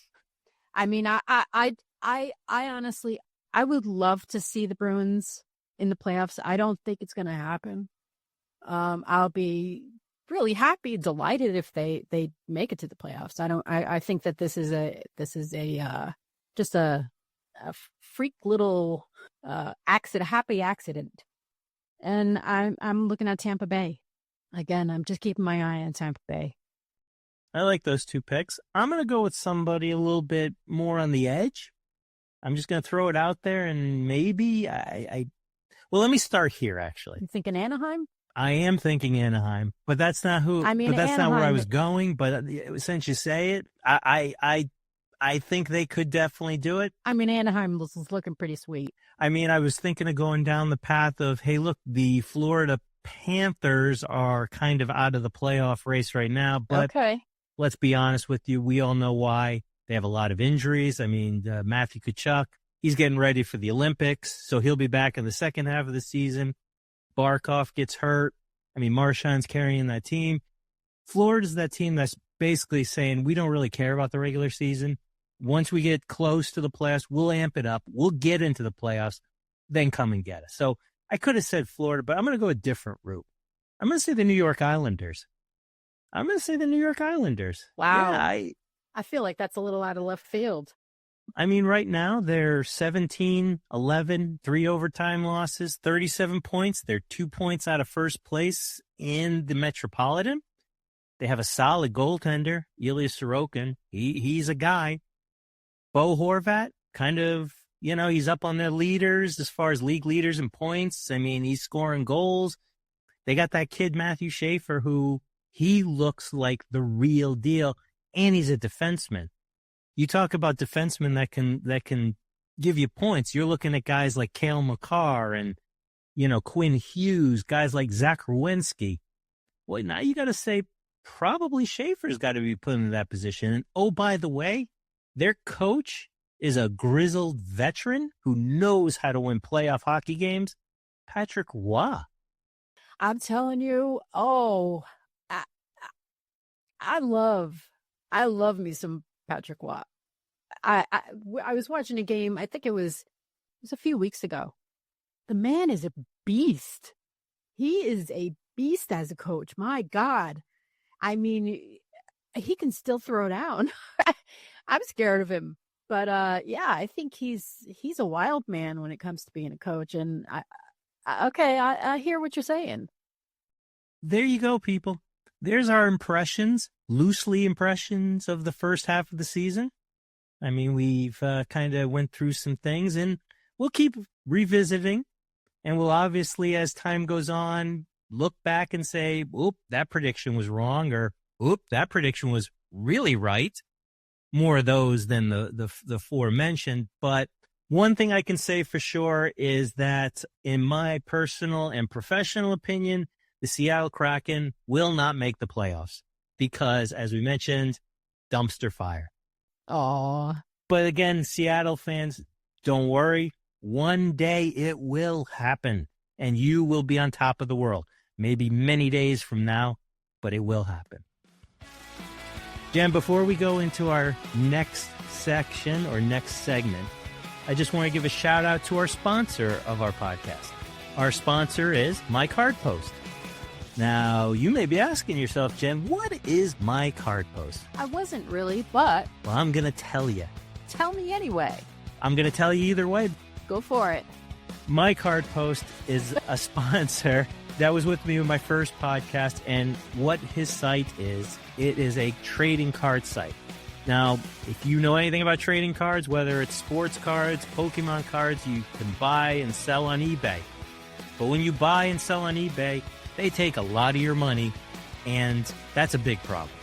I mean, I honestly, I would love to see the Bruins in the playoffs. I don't think it's going to happen. I'll be really happy, delighted if they make it to the playoffs. I think that this is just a freak little happy accident. And I'm looking at Tampa Bay. Again, I'm just keeping my eye on Tampa Bay.
I like those 2 picks. I'm going to go with somebody a little bit more on the edge. I'm just going to throw it out there, and maybe well, let me start here, actually.
You thinking Anaheim?
I am thinking Anaheim, but that's not who.
I mean,
but that's
Anaheim,
not where I was going. But since you say it, I think they could definitely do it.
I mean, Anaheim is looking pretty sweet.
I mean, I was thinking of going down the path of, hey, look, the Florida Panthers are kind of out of the playoff race right now. But let's be honest with you. We all know why. They have a lot of injuries. I mean, Matthew Tkachuk, he's getting ready for the Olympics, so he'll be back in the second half of the season. Barkov gets hurt. I mean, Marchand's carrying that team. Florida's that team that's basically saying, we don't really care about the regular season. Once we get close to the playoffs, we'll amp it up. We'll get into the playoffs, then come and get us. So I could have said Florida, but I'm going to go a different route. I'm going to say the New York Islanders. Wow. Yeah,
I feel like that's a little out of left field.
I mean, right now they're 17, 11, 3 overtime losses, 37 points. They're 2 points out of first place in the Metropolitan. They have a solid goaltender, Ilya Sorokin. He's a guy. Bo Horvat, kind of, he's up on their leaders as far as league leaders in points. I mean, he's scoring goals. They got that kid, Matthew Schaefer, who he looks like the real deal, and he's a defenseman. You talk about defensemen that can give you points. You're looking at guys like Cale Makar and, Quinn Hughes, guys like Zach Rowinski. Well, now you got to say probably Schaefer's got to be put in that position. And, oh, by the way, their coach is a grizzled veteran who knows how to win playoff hockey games, Patrick Roy.
I'm telling you, I love me some Patrick Roy. I was watching a game. I think it was a few weeks ago. The man is a beast. He is a beast as a coach. My God. I mean, he can still throw down. I'm scared of him. But yeah, I think he's a wild man when it comes to being a coach. And I hear what you're saying.
There you go, people. There's our loosely impressions of the first half of the season. I mean, we've kind of went through some things, and we'll keep revisiting. And we'll obviously, as time goes on, look back and say, oop, that prediction was wrong, or oop, that prediction was really right. More of those than the aforementioned. But one thing I can say for sure is that in my personal and professional opinion, the Seattle Kraken will not make the playoffs because, as we mentioned, dumpster fire.
Aw.
But again, Seattle fans, don't worry. One day it will happen. and you will be on top of the world. Maybe many days from now, but it will happen. Jen, before we go into our next section or next segment, I just want to give a shout out to our sponsor of our podcast. Our sponsor is My Card Post. Now, you may be asking yourself, Jen, what is My Card Post?
I wasn't really, but
Well, I'm going to tell you.
tell me anyway.
I'm going to tell you either way.
Go for it.
My Card Post is a sponsor that was with me in my first podcast, and what his site is, it is a trading card site. Now, if you know anything about trading cards, whether it's sports cards, Pokemon cards, you can buy and sell on eBay. But when you buy and sell on eBay, they take a lot of your money, and that's a big problem.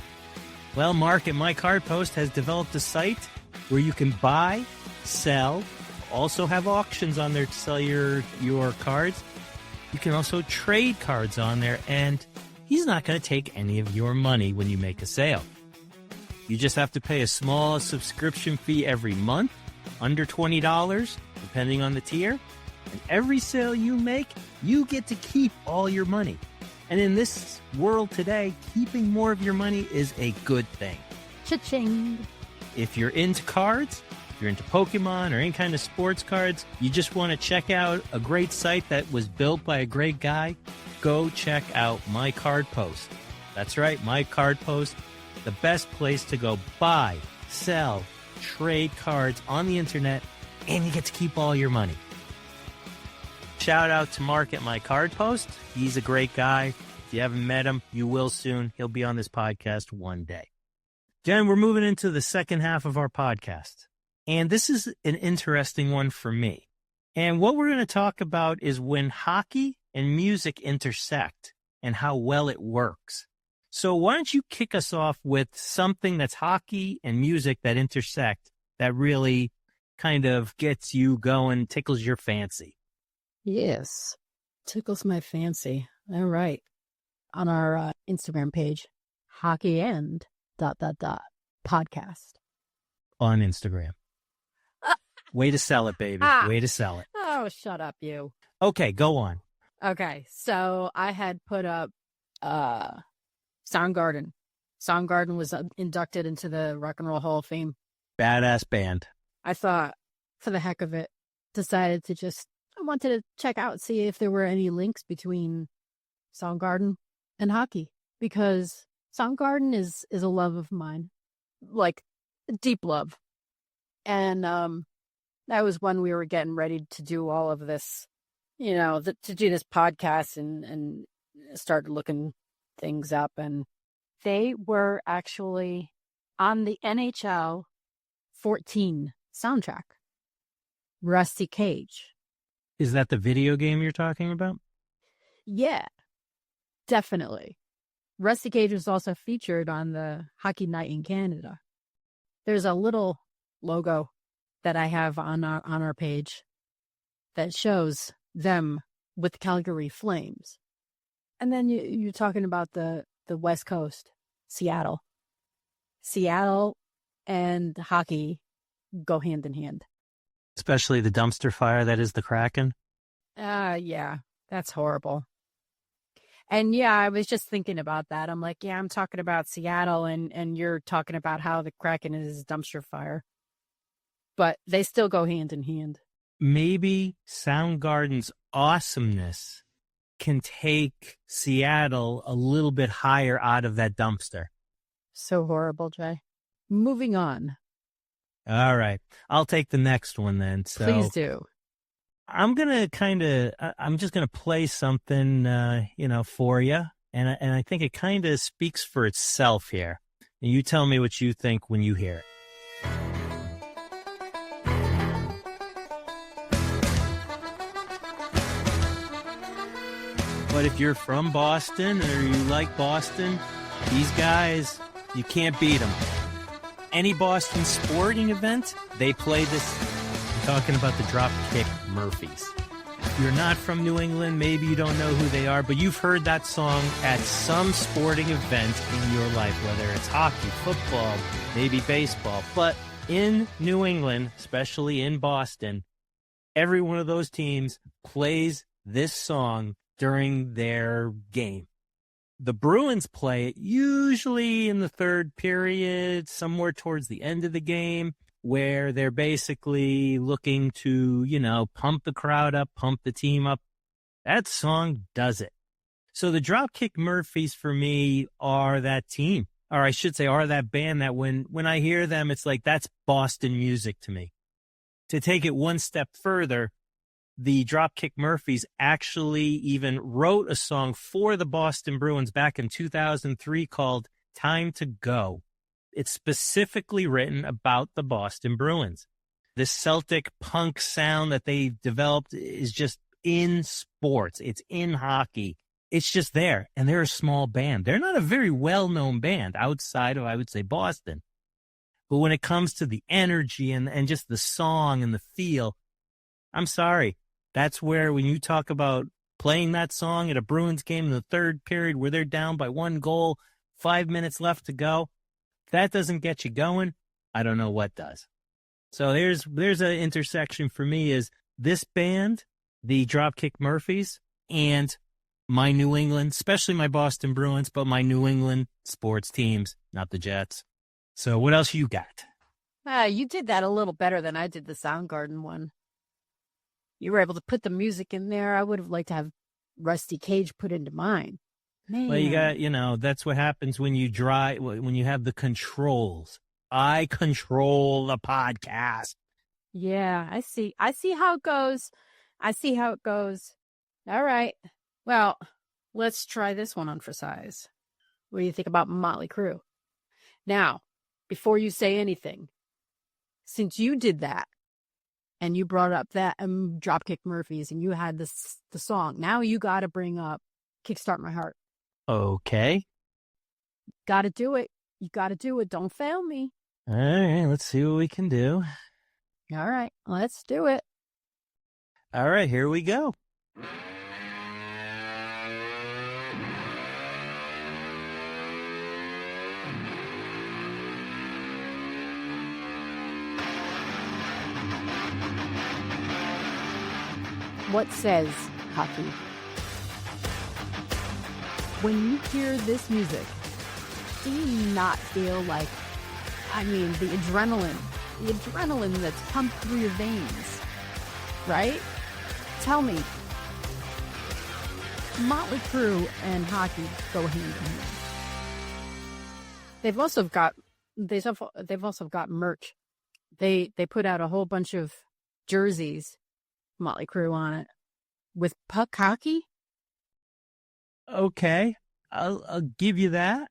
Well, Mark at My Card Post has developed a site where you can buy, sell, also have auctions on there to sell your cards. You can also trade cards on there, and he's not going to take any of your money when you make a sale. You just have to pay a small subscription fee every month, under $20, depending on the tier. And every sale you make, you get to keep all your money. And in this world today, keeping more of your money is a good thing.
Cha-ching.
If you're into cards, if you're into Pokemon or any kind of sports cards, you just want to check out a great site that was built by a great guy, go check out My Card Post. That's right, My Card Post, the best place to go buy, sell, trade cards on the internet, and you get to keep all your money. Shout out to Mark at My Card Post. He's a great guy. If you haven't met him, you will soon. He'll be on this podcast one day. Jen, we're moving into the second half of our podcast. And this is an interesting one for me. And what we're going to talk about is when hockey and music intersect and how well it works. So why don't you kick us off with something that's hockey and music that intersect that really kind of gets you going, tickles your fancy?
Yes. Tickles my fancy. All right. On our Instagram page, hockey and ... podcast.
On Instagram. Way to sell it, baby. Way to sell it.
Oh, shut up, you.
Okay, go on.
Okay, so I had put up Soundgarden. Soundgarden was inducted into the Rock and Roll Hall of Fame.
Badass band.
I thought, for the heck of it, decided to I wanted to check out, see if there were any links between Soundgarden and hockey, because Soundgarden is a love of mine, like a deep love. And that was when we were getting ready to do all of this, to do this podcast and started looking things up. And they were actually on the NHL 14 soundtrack. Rusty Cage.
Is that the video game you're talking about?
Yeah, definitely. Rusty Cage was also featured on the Hockey Night in Canada. There's a little logo that I have on our page that shows them with Calgary Flames. And then you're talking about the West Coast, Seattle. Seattle and hockey go hand in hand.
Especially the dumpster fire that is the Kraken.
Yeah, that's horrible. And yeah, I was just thinking about that. I'm like, yeah, I'm talking about Seattle and you're talking about how the Kraken is dumpster fire. But they still go hand in hand.
Maybe Soundgarden's awesomeness can take Seattle a little bit higher out of that dumpster.
So horrible, Jay. Moving on.
All right. I'll take the next one then. So
please do.
I'm just going to play something, for you. And I think it kind of speaks for itself here. And you tell me what you think when you hear it. But if you're from Boston or you like Boston, these guys, you can't beat them. Any Boston sporting event, they play this. I'm talking about the Dropkick Murphys. If you're not from New England, maybe you don't know who they are, but you've heard that song at some sporting event in your life, whether it's hockey, football, maybe baseball. But in New England, especially in Boston, every one of those teams plays this song during their game. The Bruins play it usually in the third period, somewhere towards the end of the game, where they're basically looking to, pump the crowd up, pump the team up. That song does it. So the Dropkick Murphys for me are that team, or I should say are that band that when I hear them, it's like that's Boston music to me. To take it one step further, the Dropkick Murphys actually even wrote a song for the Boston Bruins back in 2003 called Time to Go. It's specifically written about the Boston Bruins. This Celtic punk sound that they've developed is just in sports. It's in hockey. It's just there. And they're a small band. They're not a very well-known band outside of, I would say, Boston. But when it comes to the energy and just the song and the feel, I'm sorry. That's where when you talk about playing that song at a Bruins game in the third period where they're down by 1 goal, 5 minutes left to go, if that doesn't get you going, I don't know what does. So there's an intersection for me is this band, the Dropkick Murphys, and my New England, especially my Boston Bruins, but my New England sports teams, not the Jets. So what else you got?
You did that a little better than I did the Soundgarden one. You were able to put the music in there. I would have liked to have Rusty Cage put into mine. Man.
Well, you got, that's what happens when you when you have the controls. I control the podcast.
Yeah, I see how it goes. All right. Well, let's try this one on for size. What do you think about Motley Crue? Now, before you say anything, since you did that, and you brought up that Dropkick Murphys, and you had the song. Now you got to bring up Kickstart My Heart.
Okay.
Got to do it. You got to do it. Don't fail me.
All right. Let's see what we can do.
All right. Let's do it.
All right. Here we go.
What says hockey? When you hear this music, do you not feel like, the adrenaline that's pumped through your veins, right? Tell me, Motley Crue and hockey go hand in hand. They've also got merch. They put out a whole bunch of jerseys, Motley Crue on it, with puck hockey.
Okay, I'll give you that.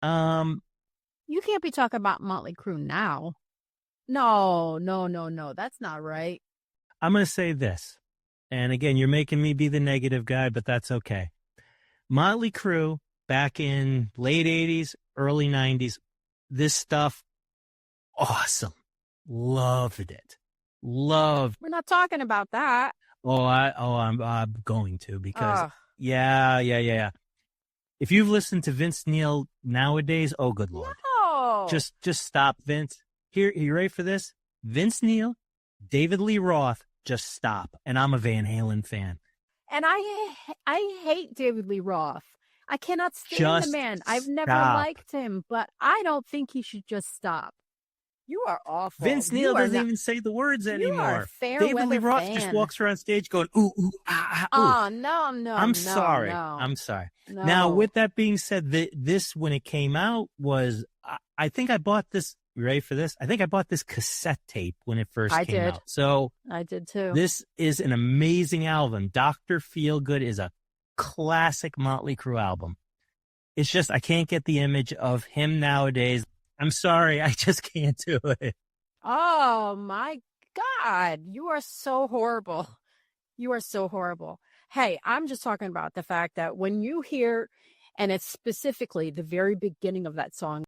You can't be talking about Motley Crue now. No, that's not right.
I'm going to say this, and again, you're making me be the negative guy, but that's okay. Motley Crue back in late 80s, early 90s, this stuff, awesome. Loved it. We're
not talking about that.
I'm going to because yeah. If you've listened to Vince Neil nowadays, oh good Lord.
No.
Just stop, Vince. Here, you ready for this? Vince Neil, David Lee Roth, just stop. And I'm a Van Halen fan.
And I hate David Lee Roth. I cannot stand the man. I've never liked him, but I don't think he should just stop. You are awful.
Vince Neil doesn't even say the words anymore.
You are a fair
David Lee Roth
fan.
just walks around stage going, ooh, ooh, ah, ah, ooh.
Oh, no.
I'm sorry.
No.
I'm sorry.
No.
Now, with that being said, this, when it came out, was, I think I bought this, you ready for this? I think I bought this cassette tape when it first came out. So
I did too.
This is an amazing album. Dr. Feelgood is a classic Motley Crue album. It's just, I can't get the image of him nowadays. I'm sorry, I just can't do it.
Oh, my God. You are so horrible. You are so horrible. Hey, I'm just talking about the fact that when you hear, and it's specifically the very beginning of that song,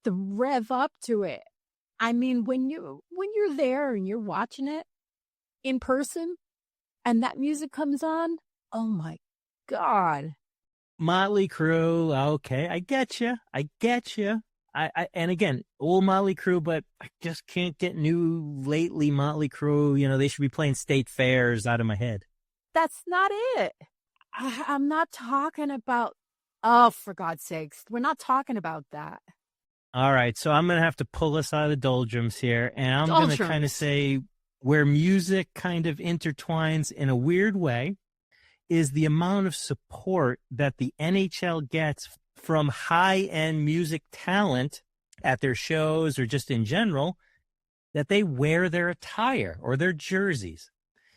the rev up to it. I mean, when you're there and you're watching it in person and that music comes on, oh, my God.
Motley Crue, okay, I get you. And again, old Motley Crue, but I just can't get new lately Motley Crue. They should be playing state fairs out of my head.
that's not it. I'm not talking about, oh, for God's sakes, we're not talking about that.
All right, so I'm going to have to pull us out of the doldrums here, and I'm going to kind of say where music kind of intertwines in a weird way is the amount of support that the NHL gets from high-end music talent at their shows or just in general, that they wear their attire or their jerseys.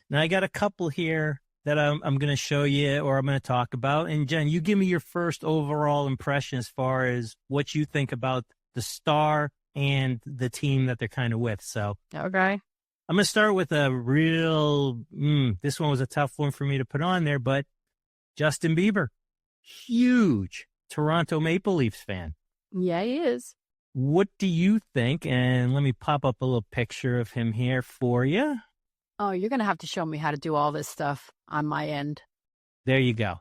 Now, I got a couple here that I'm going to show you or I'm going to talk about. And Jen, you give me your first overall impression as far as what you think about the star and the team that they're kind of with. So,
okay.
I'm going to start with a real, this one was a tough one for me to put on there, but Justin Bieber, huge Toronto Maple Leafs fan.
Yeah, he is.
What do you think? And let me pop up a little picture of him here for you.
Oh, you're going to have to show me how to do all this stuff on my end.
There you go.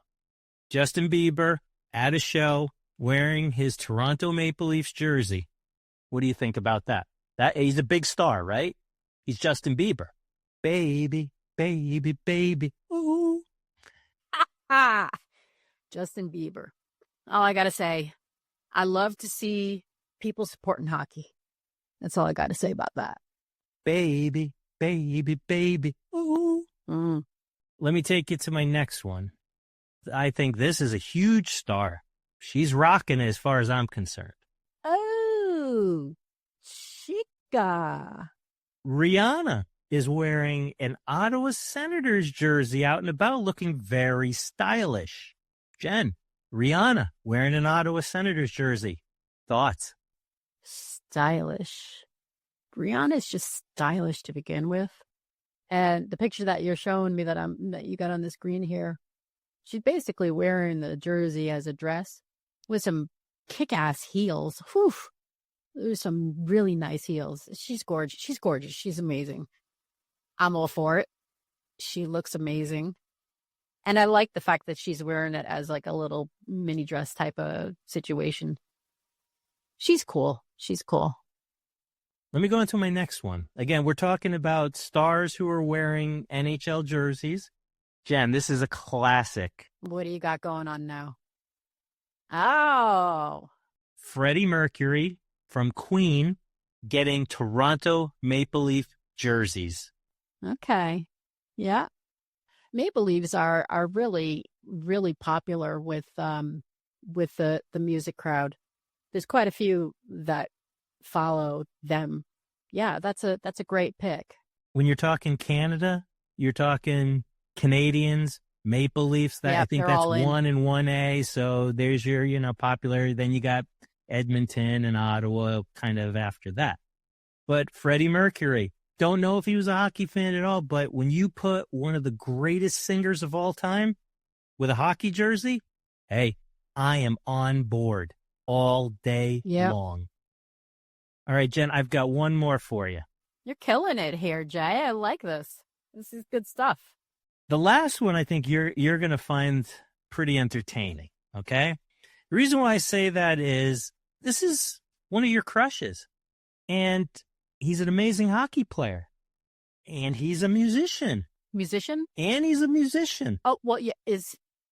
Justin Bieber at a show wearing his Toronto Maple Leafs jersey. What do you think about that? He's a big star, right? He's Justin Bieber. Baby, baby, baby. Ooh.
Justin Bieber. All I got to say, I love to see people supporting hockey. That's all I got to say about that.
Baby, baby, baby. Ooh.
Mm.
Let me take you to my next one. I think this is a huge star. She's rocking it as far as I'm concerned.
Oh, chica.
Rihanna is wearing an Ottawa Senators jersey out and about, looking very stylish. Jen, Rihanna wearing an Ottawa Senators jersey. Thoughts?
Stylish. Rihanna's just stylish to begin with. And the picture that you're showing me that you got on the screen here, she's basically wearing the jersey as a dress with some kick-ass heels. Whew. There's some really nice heels. She's gorgeous. She's gorgeous. She's amazing. I'm all for it. She looks amazing. And I like the fact that she's wearing it as like a little mini dress type of situation. She's cool. She's cool.
Let me go into my next one. Again, we're talking about stars who are wearing NHL jerseys. Jen, this is a classic.
What do you got going on now? Oh.
Freddie Mercury from Queen getting Toronto Maple Leaf jerseys.
Okay. Yeah. Maple Leafs are really, really popular with the music crowd. There's quite a few that follow them. Yeah, that's a great pick.
When you're talking Canada, you're talking Canadians, Maple Leafs. I think that's 1 and 1A. So there's your, popularity. Then you got Edmonton and Ottawa kind of after that. But Freddie Mercury, don't know if he was a hockey fan at all, but when you put one of the greatest singers of all time with a hockey jersey, hey, I am on board all day long. All right, Jen, I've got one more for you.
You're killing it here, Jay. I like this. This is good stuff.
The last one I think you're going to find pretty entertaining, okay? The reason why I say that is this is one of your crushes, and he's an amazing hockey player, and he's a musician.
Musician?
And he's a musician.
Oh, well, yeah,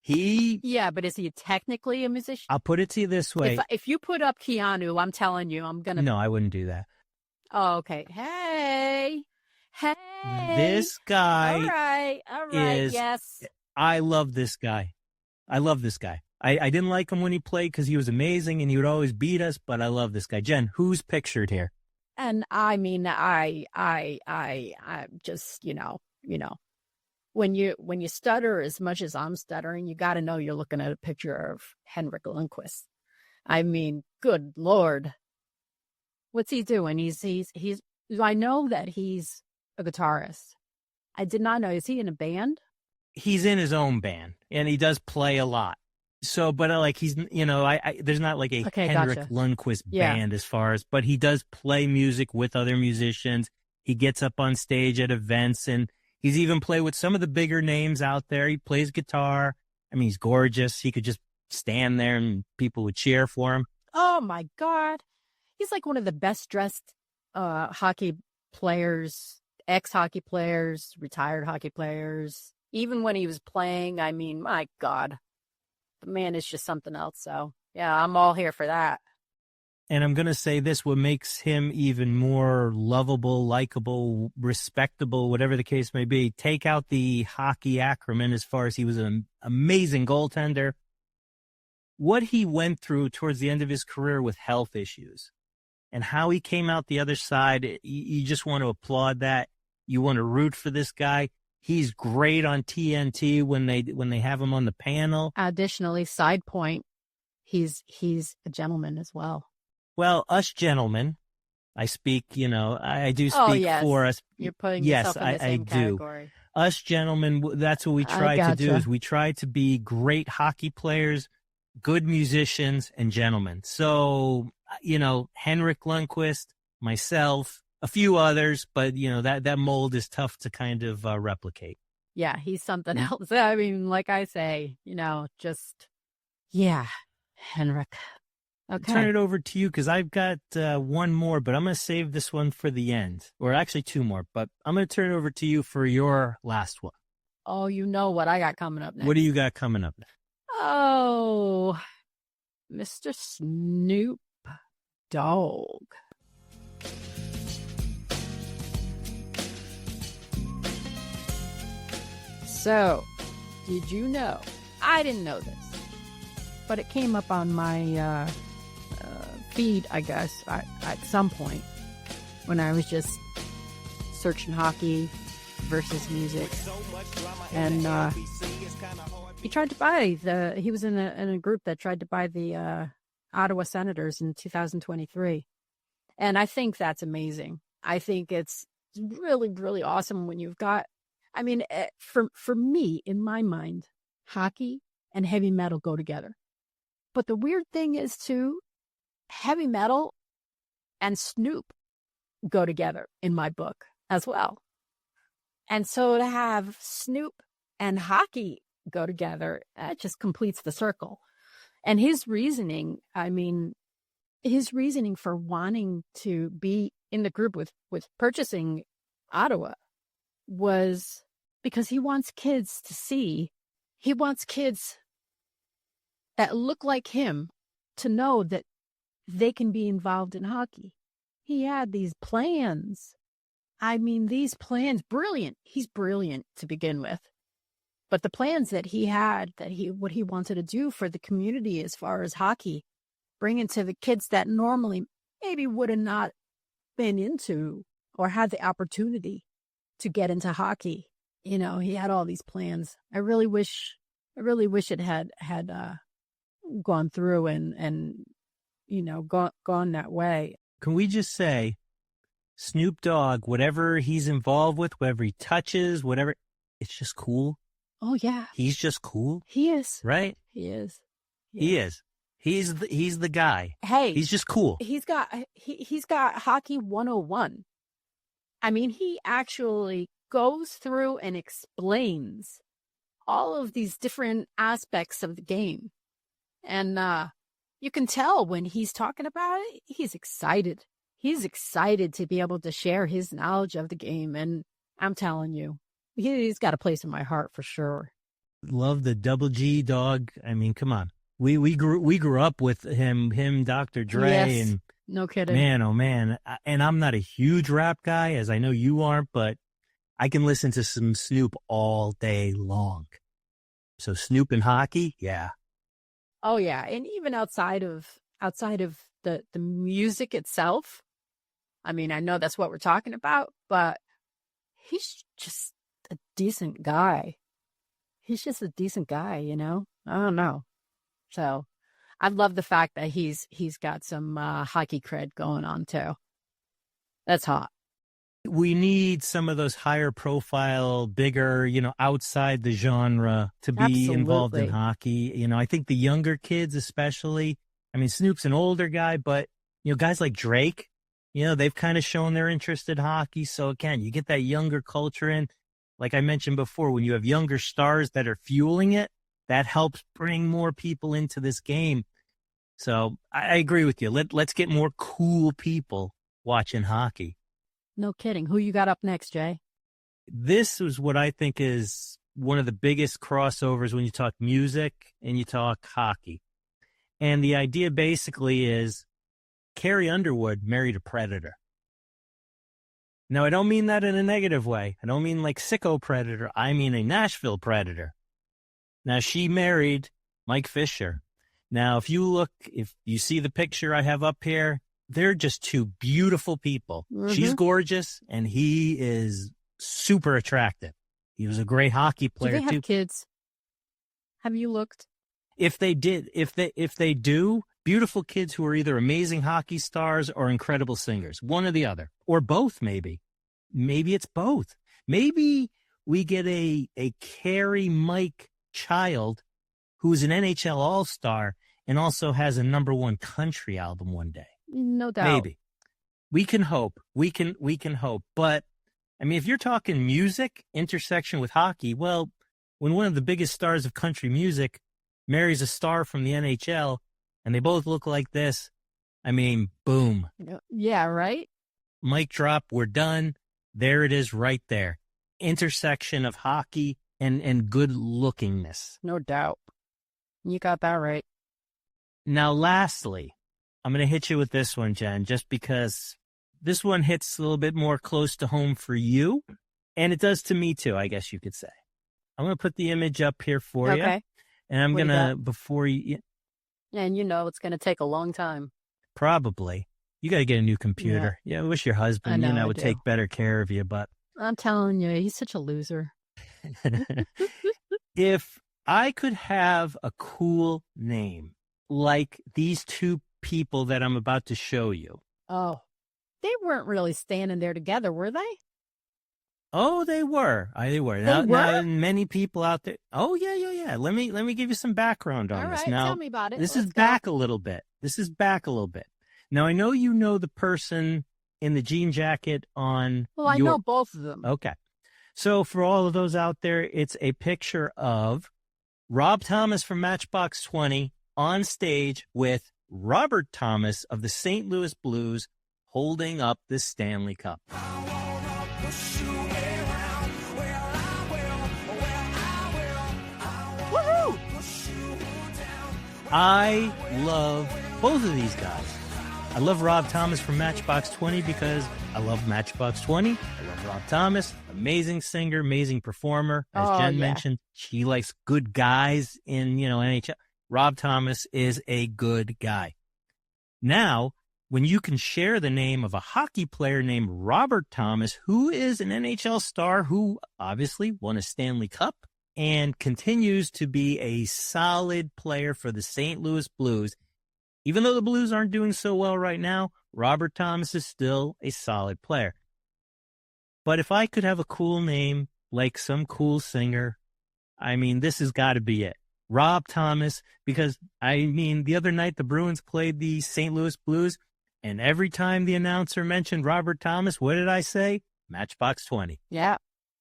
Yeah, but is he technically a musician?
I'll put it to you this way.
If you put up Keanu, I'm telling you, I'm going to...
No, I wouldn't do that.
Oh, okay. Hey.
This guy
All right, yes.
I love this guy. I didn't like him when he played because he was amazing and he would always beat us, but I love this guy. Jen, who's pictured here?
And I mean, I just, when you stutter as much as I'm stuttering, you got to know you're looking at a picture of Henrik Lundqvist. I mean, good Lord. What's he doing? I know that he's a guitarist. I did not know. Is he in a band?
He's in his own band and he does play a lot. So, but he's, there's not like a Henrik Lundqvist band as far as, but he does play music with other musicians. He gets up on stage at events and he's even played with some of the bigger names out there. He plays guitar. I mean, he's gorgeous. He could just stand there and people would cheer for him.
Oh my God. He's like one of the best dressed hockey players, ex-hockey players, retired hockey players. Even when he was playing, I mean, my God, the man is just something else. So, yeah, I'm all here for that.
And I'm going to say this, what makes him even more lovable, likable, respectable, whatever the case may be, take out the hockey acronym as far as he was an amazing goaltender. What he went through towards the end of his career with health issues and how he came out the other side, you just want to applaud that. You want to root for this guy. He's great on TNT when they have him on the panel.
Additionally, side point, he's a gentleman as well.
Well, us gentlemen, I speak, I do speak for us.
You're putting yourself in the same category.
Do. Us gentlemen, that's what we try to do, is we try to be great hockey players, good musicians, and gentlemen. So, Henrik Lundqvist, myself, a few others, but, that mold is tough to kind of replicate.
Yeah, he's something else. I mean, like I say, Henrik. Okay.
Turn it over to you because I've got one more, but I'm going to save this one for the end. Or actually two more, but I'm going to turn it over to you for your last one.
Oh, you know what I got coming up next.
What do you got coming up next?
Oh, Mr. Snoop Dogg. So, did you know? I didn't know this, but it came up on my feed, I guess, at some point when I was just searching hockey versus music. And he tried to buy he was in a group that tried to buy the Ottawa Senators in 2023. And I think that's amazing. I think it's really, really awesome when you've got, I mean, for me, in my mind, hockey and heavy metal go together. But the weird thing is, too, heavy metal and Snoop go together in my book as well. And so to have Snoop and hockey go together, that just completes the circle. And his reasoning for wanting to be in the group with purchasing Ottawa was because he wants kids that look like him to know that they can be involved in hockey. He had these plans. I mean, these plans, brilliant. He's brilliant to begin with. But the plans that he had, what he wanted to do for the community as far as hockey, bring into the kids that normally maybe would have not been into or had the opportunity to get into hockey. He had all these plans. I really wish it had gone through and gone that way.
Can we just say Snoop Dogg, whatever he's involved with, whatever he touches, whatever, it's just cool.
Oh, yeah.
He's just cool.
He is.
Right?
He is.
He is. He's the guy.
Hey.
He's just cool.
He's got Hockey 101. I mean, he actually goes through and explains all of these different aspects of the game. And you can tell when he's talking about it, he's excited. He's excited to be able to share his knowledge of the game. And I'm telling you, he's got a place in my heart for sure.
Love the double G dog. I mean, come on. We grew up with him, Dr. Dre,
yes,
and
no kidding.
Man, oh man. And I'm not a huge rap guy, as I know you aren't, but I can listen to some Snoop all day long. So Snoop and hockey, yeah.
Oh yeah, and even outside of the music itself, I mean, I know that's what we're talking about, but he's just a decent guy. He's just a decent guy, I don't know. So I love the fact that he's got some hockey cred going on too. That's hot.
We need some of those higher profile, bigger, outside the genre to be
Absolutely.
Involved in hockey. I think the younger kids especially, I mean, Snoop's an older guy, but, guys like Drake, they've kind of shown their interest in hockey. So again, you get that younger culture in. Like I mentioned before, when you have younger stars that are fueling it, that helps bring more people into this game. So I agree with you. Let's get more cool people watching hockey.
No kidding. Who you got up next, Jay?
This is what I think is one of the biggest crossovers when you talk music and you talk hockey. And the idea basically is Carrie Underwood married a predator. Now, I don't mean that in a negative way. I don't mean like sicko predator. I mean a Nashville predator. Now, she married Mike Fisher. Now, if you see the picture I have up here, they're just two beautiful people.
Mm-hmm.
She's gorgeous, and he is super attractive. He was a great hockey player,
Do they have
too.
kids? Have you looked?
If they do, beautiful kids who are either amazing hockey stars or incredible singers, one or the other, or both, maybe. Maybe it's both. Maybe we get a Carrie Mike child who's an NHL All-Star and also has a #1 country album one day.
No doubt.
Maybe. We can hope. We can hope. But, I mean, if you're talking music, intersection with hockey, well, when one of the biggest stars of country music marries a star from the NHL and they both look like this, I mean, boom.
Yeah, right?
Mic drop, we're done. There it is right there. Intersection of hockey and good lookingness.
No doubt. You got that right.
Now, lastly, I'm going to hit you with this one, Jen, just because this one hits a little bit more close to home for you. And it does to me too, I guess you could say. I'm going to put the image up here for you.
Okay.
And I'm
What
going
do you
to, before you,
And you know it's going to take a long time.
probably, you got to get a new computer. Yeah, I wish your husband,
I
would
do.
take better care of you, but
I'm telling you, he's such a loser.
if I could have a cool name like these two people that I'm about to show you.
Oh, they weren't really standing there together, were they?
Oh, they were. They were. Now, many people out there. Oh, yeah. Let me give you some background on
All
this.
right,
Now,
tell me about it.
this
Let's
is
go.
back a little bit. Now, I know you know the person in the jean jacket on.
Well, I know both of them.
Okay. So for all of those out there, it's a picture of Rob Thomas from Matchbox 20 on stage with Robert Thomas of the St. Louis Blues holding up the Stanley Cup.
Woohoo!
I love both of these guys. I love Rob Thomas from Matchbox 20 because I love Matchbox 20. I love Rob Thomas, amazing singer, amazing performer. As Jen mentioned, she likes good guys in, NHL. Rob Thomas is a good guy. Now, when you can share the name of a hockey player named Robert Thomas, who is an NHL star who obviously won a Stanley Cup and continues to be a solid player for the St. Louis Blues. Even though the Blues aren't doing so well right now, Robert Thomas is still a solid player. But if I could have a cool name, like some cool singer, I mean, this has got to be it. Rob Thomas, because, the other night the Bruins played the St. Louis Blues, and every time the announcer mentioned Robert Thomas, what did I say? Matchbox 20.
Yeah,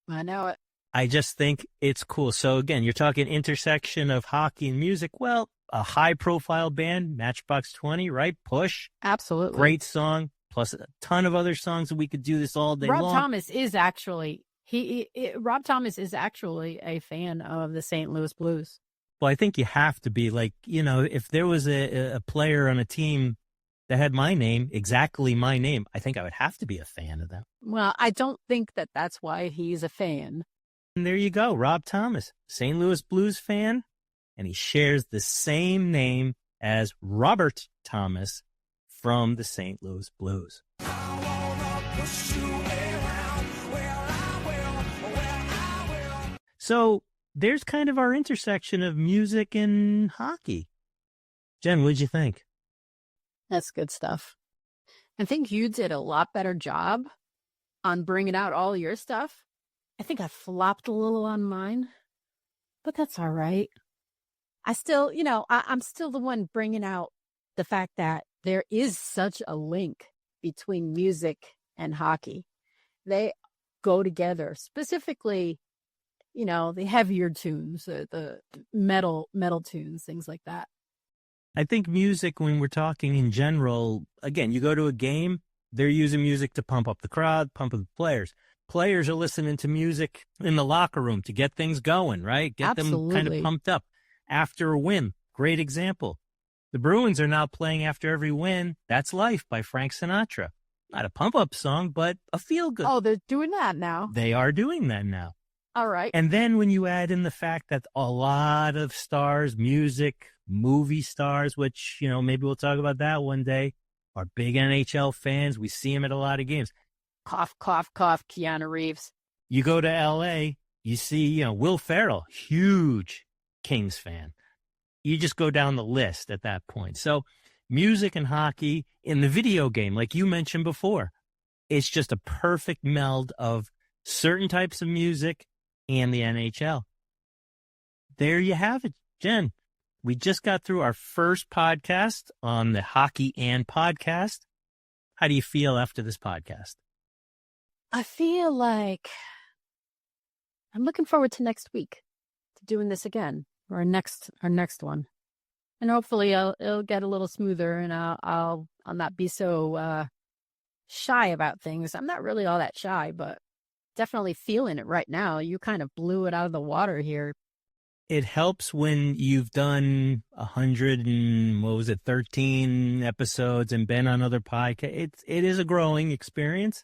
I know it.
I just think it's cool. So again, you're talking intersection of hockey and music. Well, a high-profile band, Matchbox 20, right? Push.
Absolutely.
Great song, plus a ton of other songs that we could do this all day long.
Rob Thomas is actually a fan of the St. Louis Blues.
Well, I think you have to be if there was a player on a team that had my name, exactly my name, I think I would have to be a fan of them.
Well, I don't think that that's why he's a fan.
And there you go, Rob Thomas, St. Louis Blues fan, and he shares the same name as Robert Thomas from the St. Louis Blues. So there's kind of our intersection of music and hockey. Jen, what'd you think?
That's good stuff. I think you did a lot better job on bringing out all your stuff. I think I flopped a little on mine, but that's all right. I still, I'm still the one bringing out the fact that there is such a link between music and hockey. They go together, specifically, the heavier tunes, the metal tunes, things like that.
I think music, when we're talking in general, again, you go to a game, they're using music to pump up the crowd, pump up the players. Players are listening to music in the locker room to get things going, right? Get them kind of
Absolutely.
pumped up after a win. Great example. The Bruins are now playing after every win. That's Life by Frank Sinatra. Not a pump-up song, but a feel-good.
Oh, they're doing that now.
They are doing that now.
All right.
And then when you add in the fact that a lot of stars, music, movie stars, which, maybe we'll talk about that one day, are big NHL fans. We see them at a lot of games.
Cough, cough, cough, Keanu Reeves.
You go to L.A., you see, Will Ferrell, huge Kings fan. You just go down the list at that point. So music and hockey in the video game, like you mentioned before, it's just a perfect meld of certain types of music and the NHL. There you have it, Jen. We just got through our first podcast on the Hockey and podcast. How do you feel after this podcast?
I feel like I'm looking forward to next week, to doing this again, or our next one. And hopefully it'll get a little smoother, and I'll not be so shy about things. I'm not really all that shy, but definitely feeling it right now. You kind of blew it out of the water here.
It helps when you've done 13 episodes and been on other podcasts. It is a growing experience.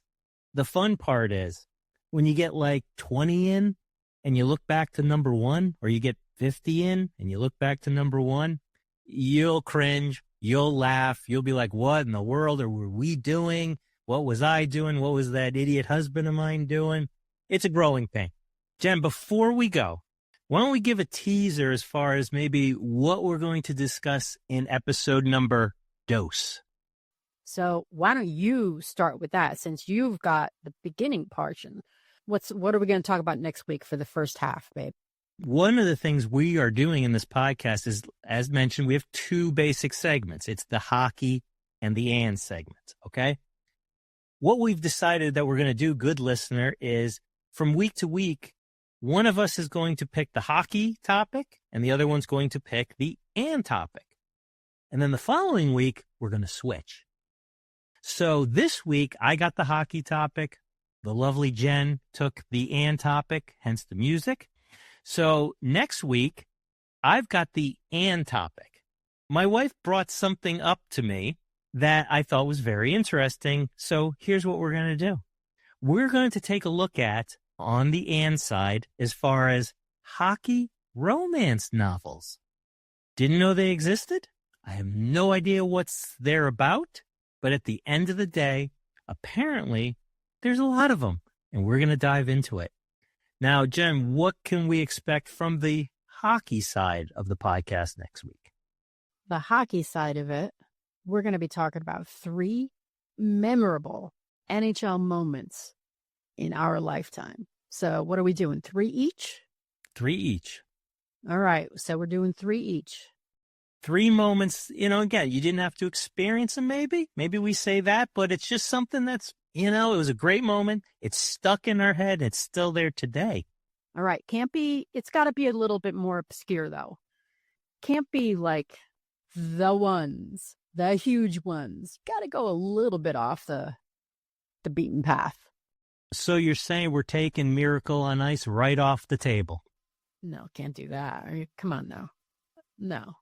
The fun part is when you get like 20 in and you look back to number one, or you get 50 in and you look back to number one, you'll cringe, you'll laugh, you'll be like, what in the world were we doing? What was I doing? What was that idiot husband of mine doing? It's a growing pain. Jen, before we go, why don't we give a teaser as far as maybe what we're going to discuss in episode number dose?
So why don't you start with that, since you've got the beginning portion? What are we going to talk about next week for the first half, babe?
One of the things we are doing in this podcast is, as mentioned, we have two basic segments. It's the hockey and the and segment, okay? What we've decided that we're going to do, good listener, is from week to week, one of us is going to pick the hockey topic and the other one's going to pick the and topic. And then the following week, we're going to switch. So this week, I got the hockey topic. The lovely Jen took the and topic, hence the music. So next week, I've got the and topic. My wife brought something up to me that I thought was very interesting. So here's what we're going to do. We're going to take a look at, on the and side, as far as hockey romance novels. Didn't know they existed. I have no idea what's they're about. But at the end of the day, apparently, there's a lot of them. And we're going to dive into it. Now, Jen, what can we expect from the hockey side of the podcast next week?
The hockey side of it, we're going to be talking about 3 memorable NHL moments in our lifetime. So what are we doing? 3 each?
3 each.
All right. So we're doing 3 each.
3 moments, again, you didn't have to experience them maybe. Maybe we say that, but it's just something that's, it was a great moment. It's stuck in our head. It's still there today.
All right. It's got to be a little bit more obscure, though. Can't be like the ones, the huge ones. Got to go a little bit off the beaten path.
So you're saying we're taking Miracle on Ice right off the table?
No, can't do that. Come on now. No.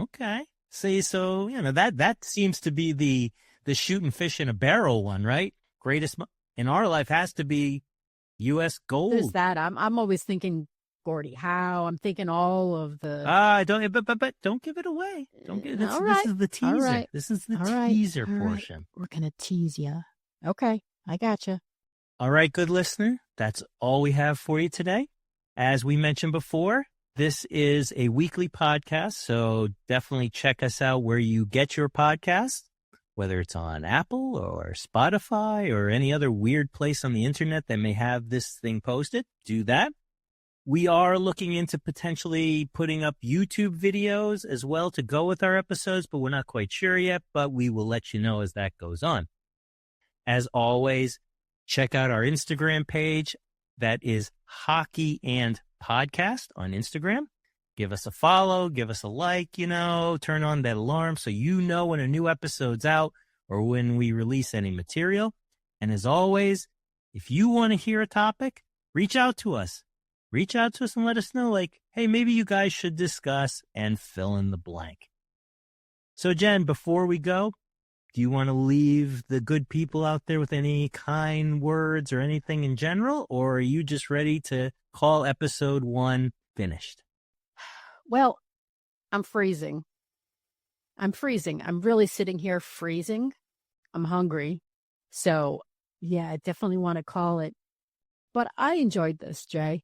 Okay. See, so, that seems to be the shooting fish in a barrel one, right? Greatest in our life has to be U.S. gold.
There's that. I'm always thinking Gordie Howe. I'm thinking all of the.
But don't give it away. Don't give this.
All right.
This is the teaser.
All right.
This is the
All
teaser
right.
portion.
Right. We're gonna tease you. Okay, I gotcha.
All right, good listener. That's all we have for you today. As we mentioned before, this is a weekly podcast, so definitely check us out where you get your podcasts, whether it's on Apple or Spotify or any other weird place on the internet that may have this thing posted. Do that. We are looking into potentially putting up YouTube videos as well to go with our episodes, but we're not quite sure yet, but we will let you know as that goes on. As always, check out our Instagram page. That is Hockey and Podcast on Instagram. Give us a follow, give us a like, turn on that alarm so you know when a new episode's out or when we release any material. And as always, if you want to hear a topic, reach out to us. Reach out to us and let us know, like, hey, maybe you guys should discuss and fill in the blank. So, Jen, before we go, do you want to leave the good people out there with any kind words or anything in general? Or are you just ready to call episode 1 finished?
Well, I'm freezing. I'm really sitting here freezing. I'm hungry. So, yeah, I definitely want to call it. But I enjoyed this, Jay.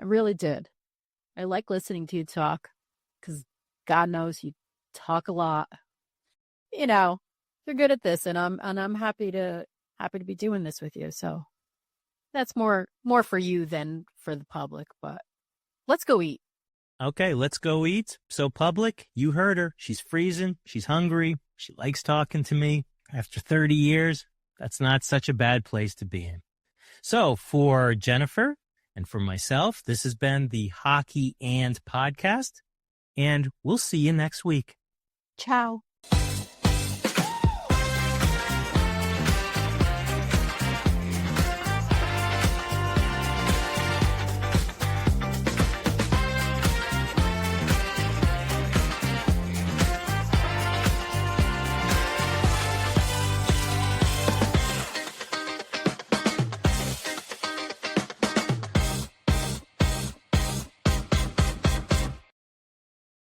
I really did. I like listening to you talk because God knows you talk a lot. You know, you're good at this, and I'm happy to be doing this with you. So that's more for you than for the public. But let's go eat.
Okay, let's go eat. So, public, you heard her. She's freezing. She's hungry. She likes talking to me. After 30 years, that's not such a bad place to be in. So, for Jennifer and for myself, this has been the Hockey and Podcast, and we'll see you next week.
Ciao.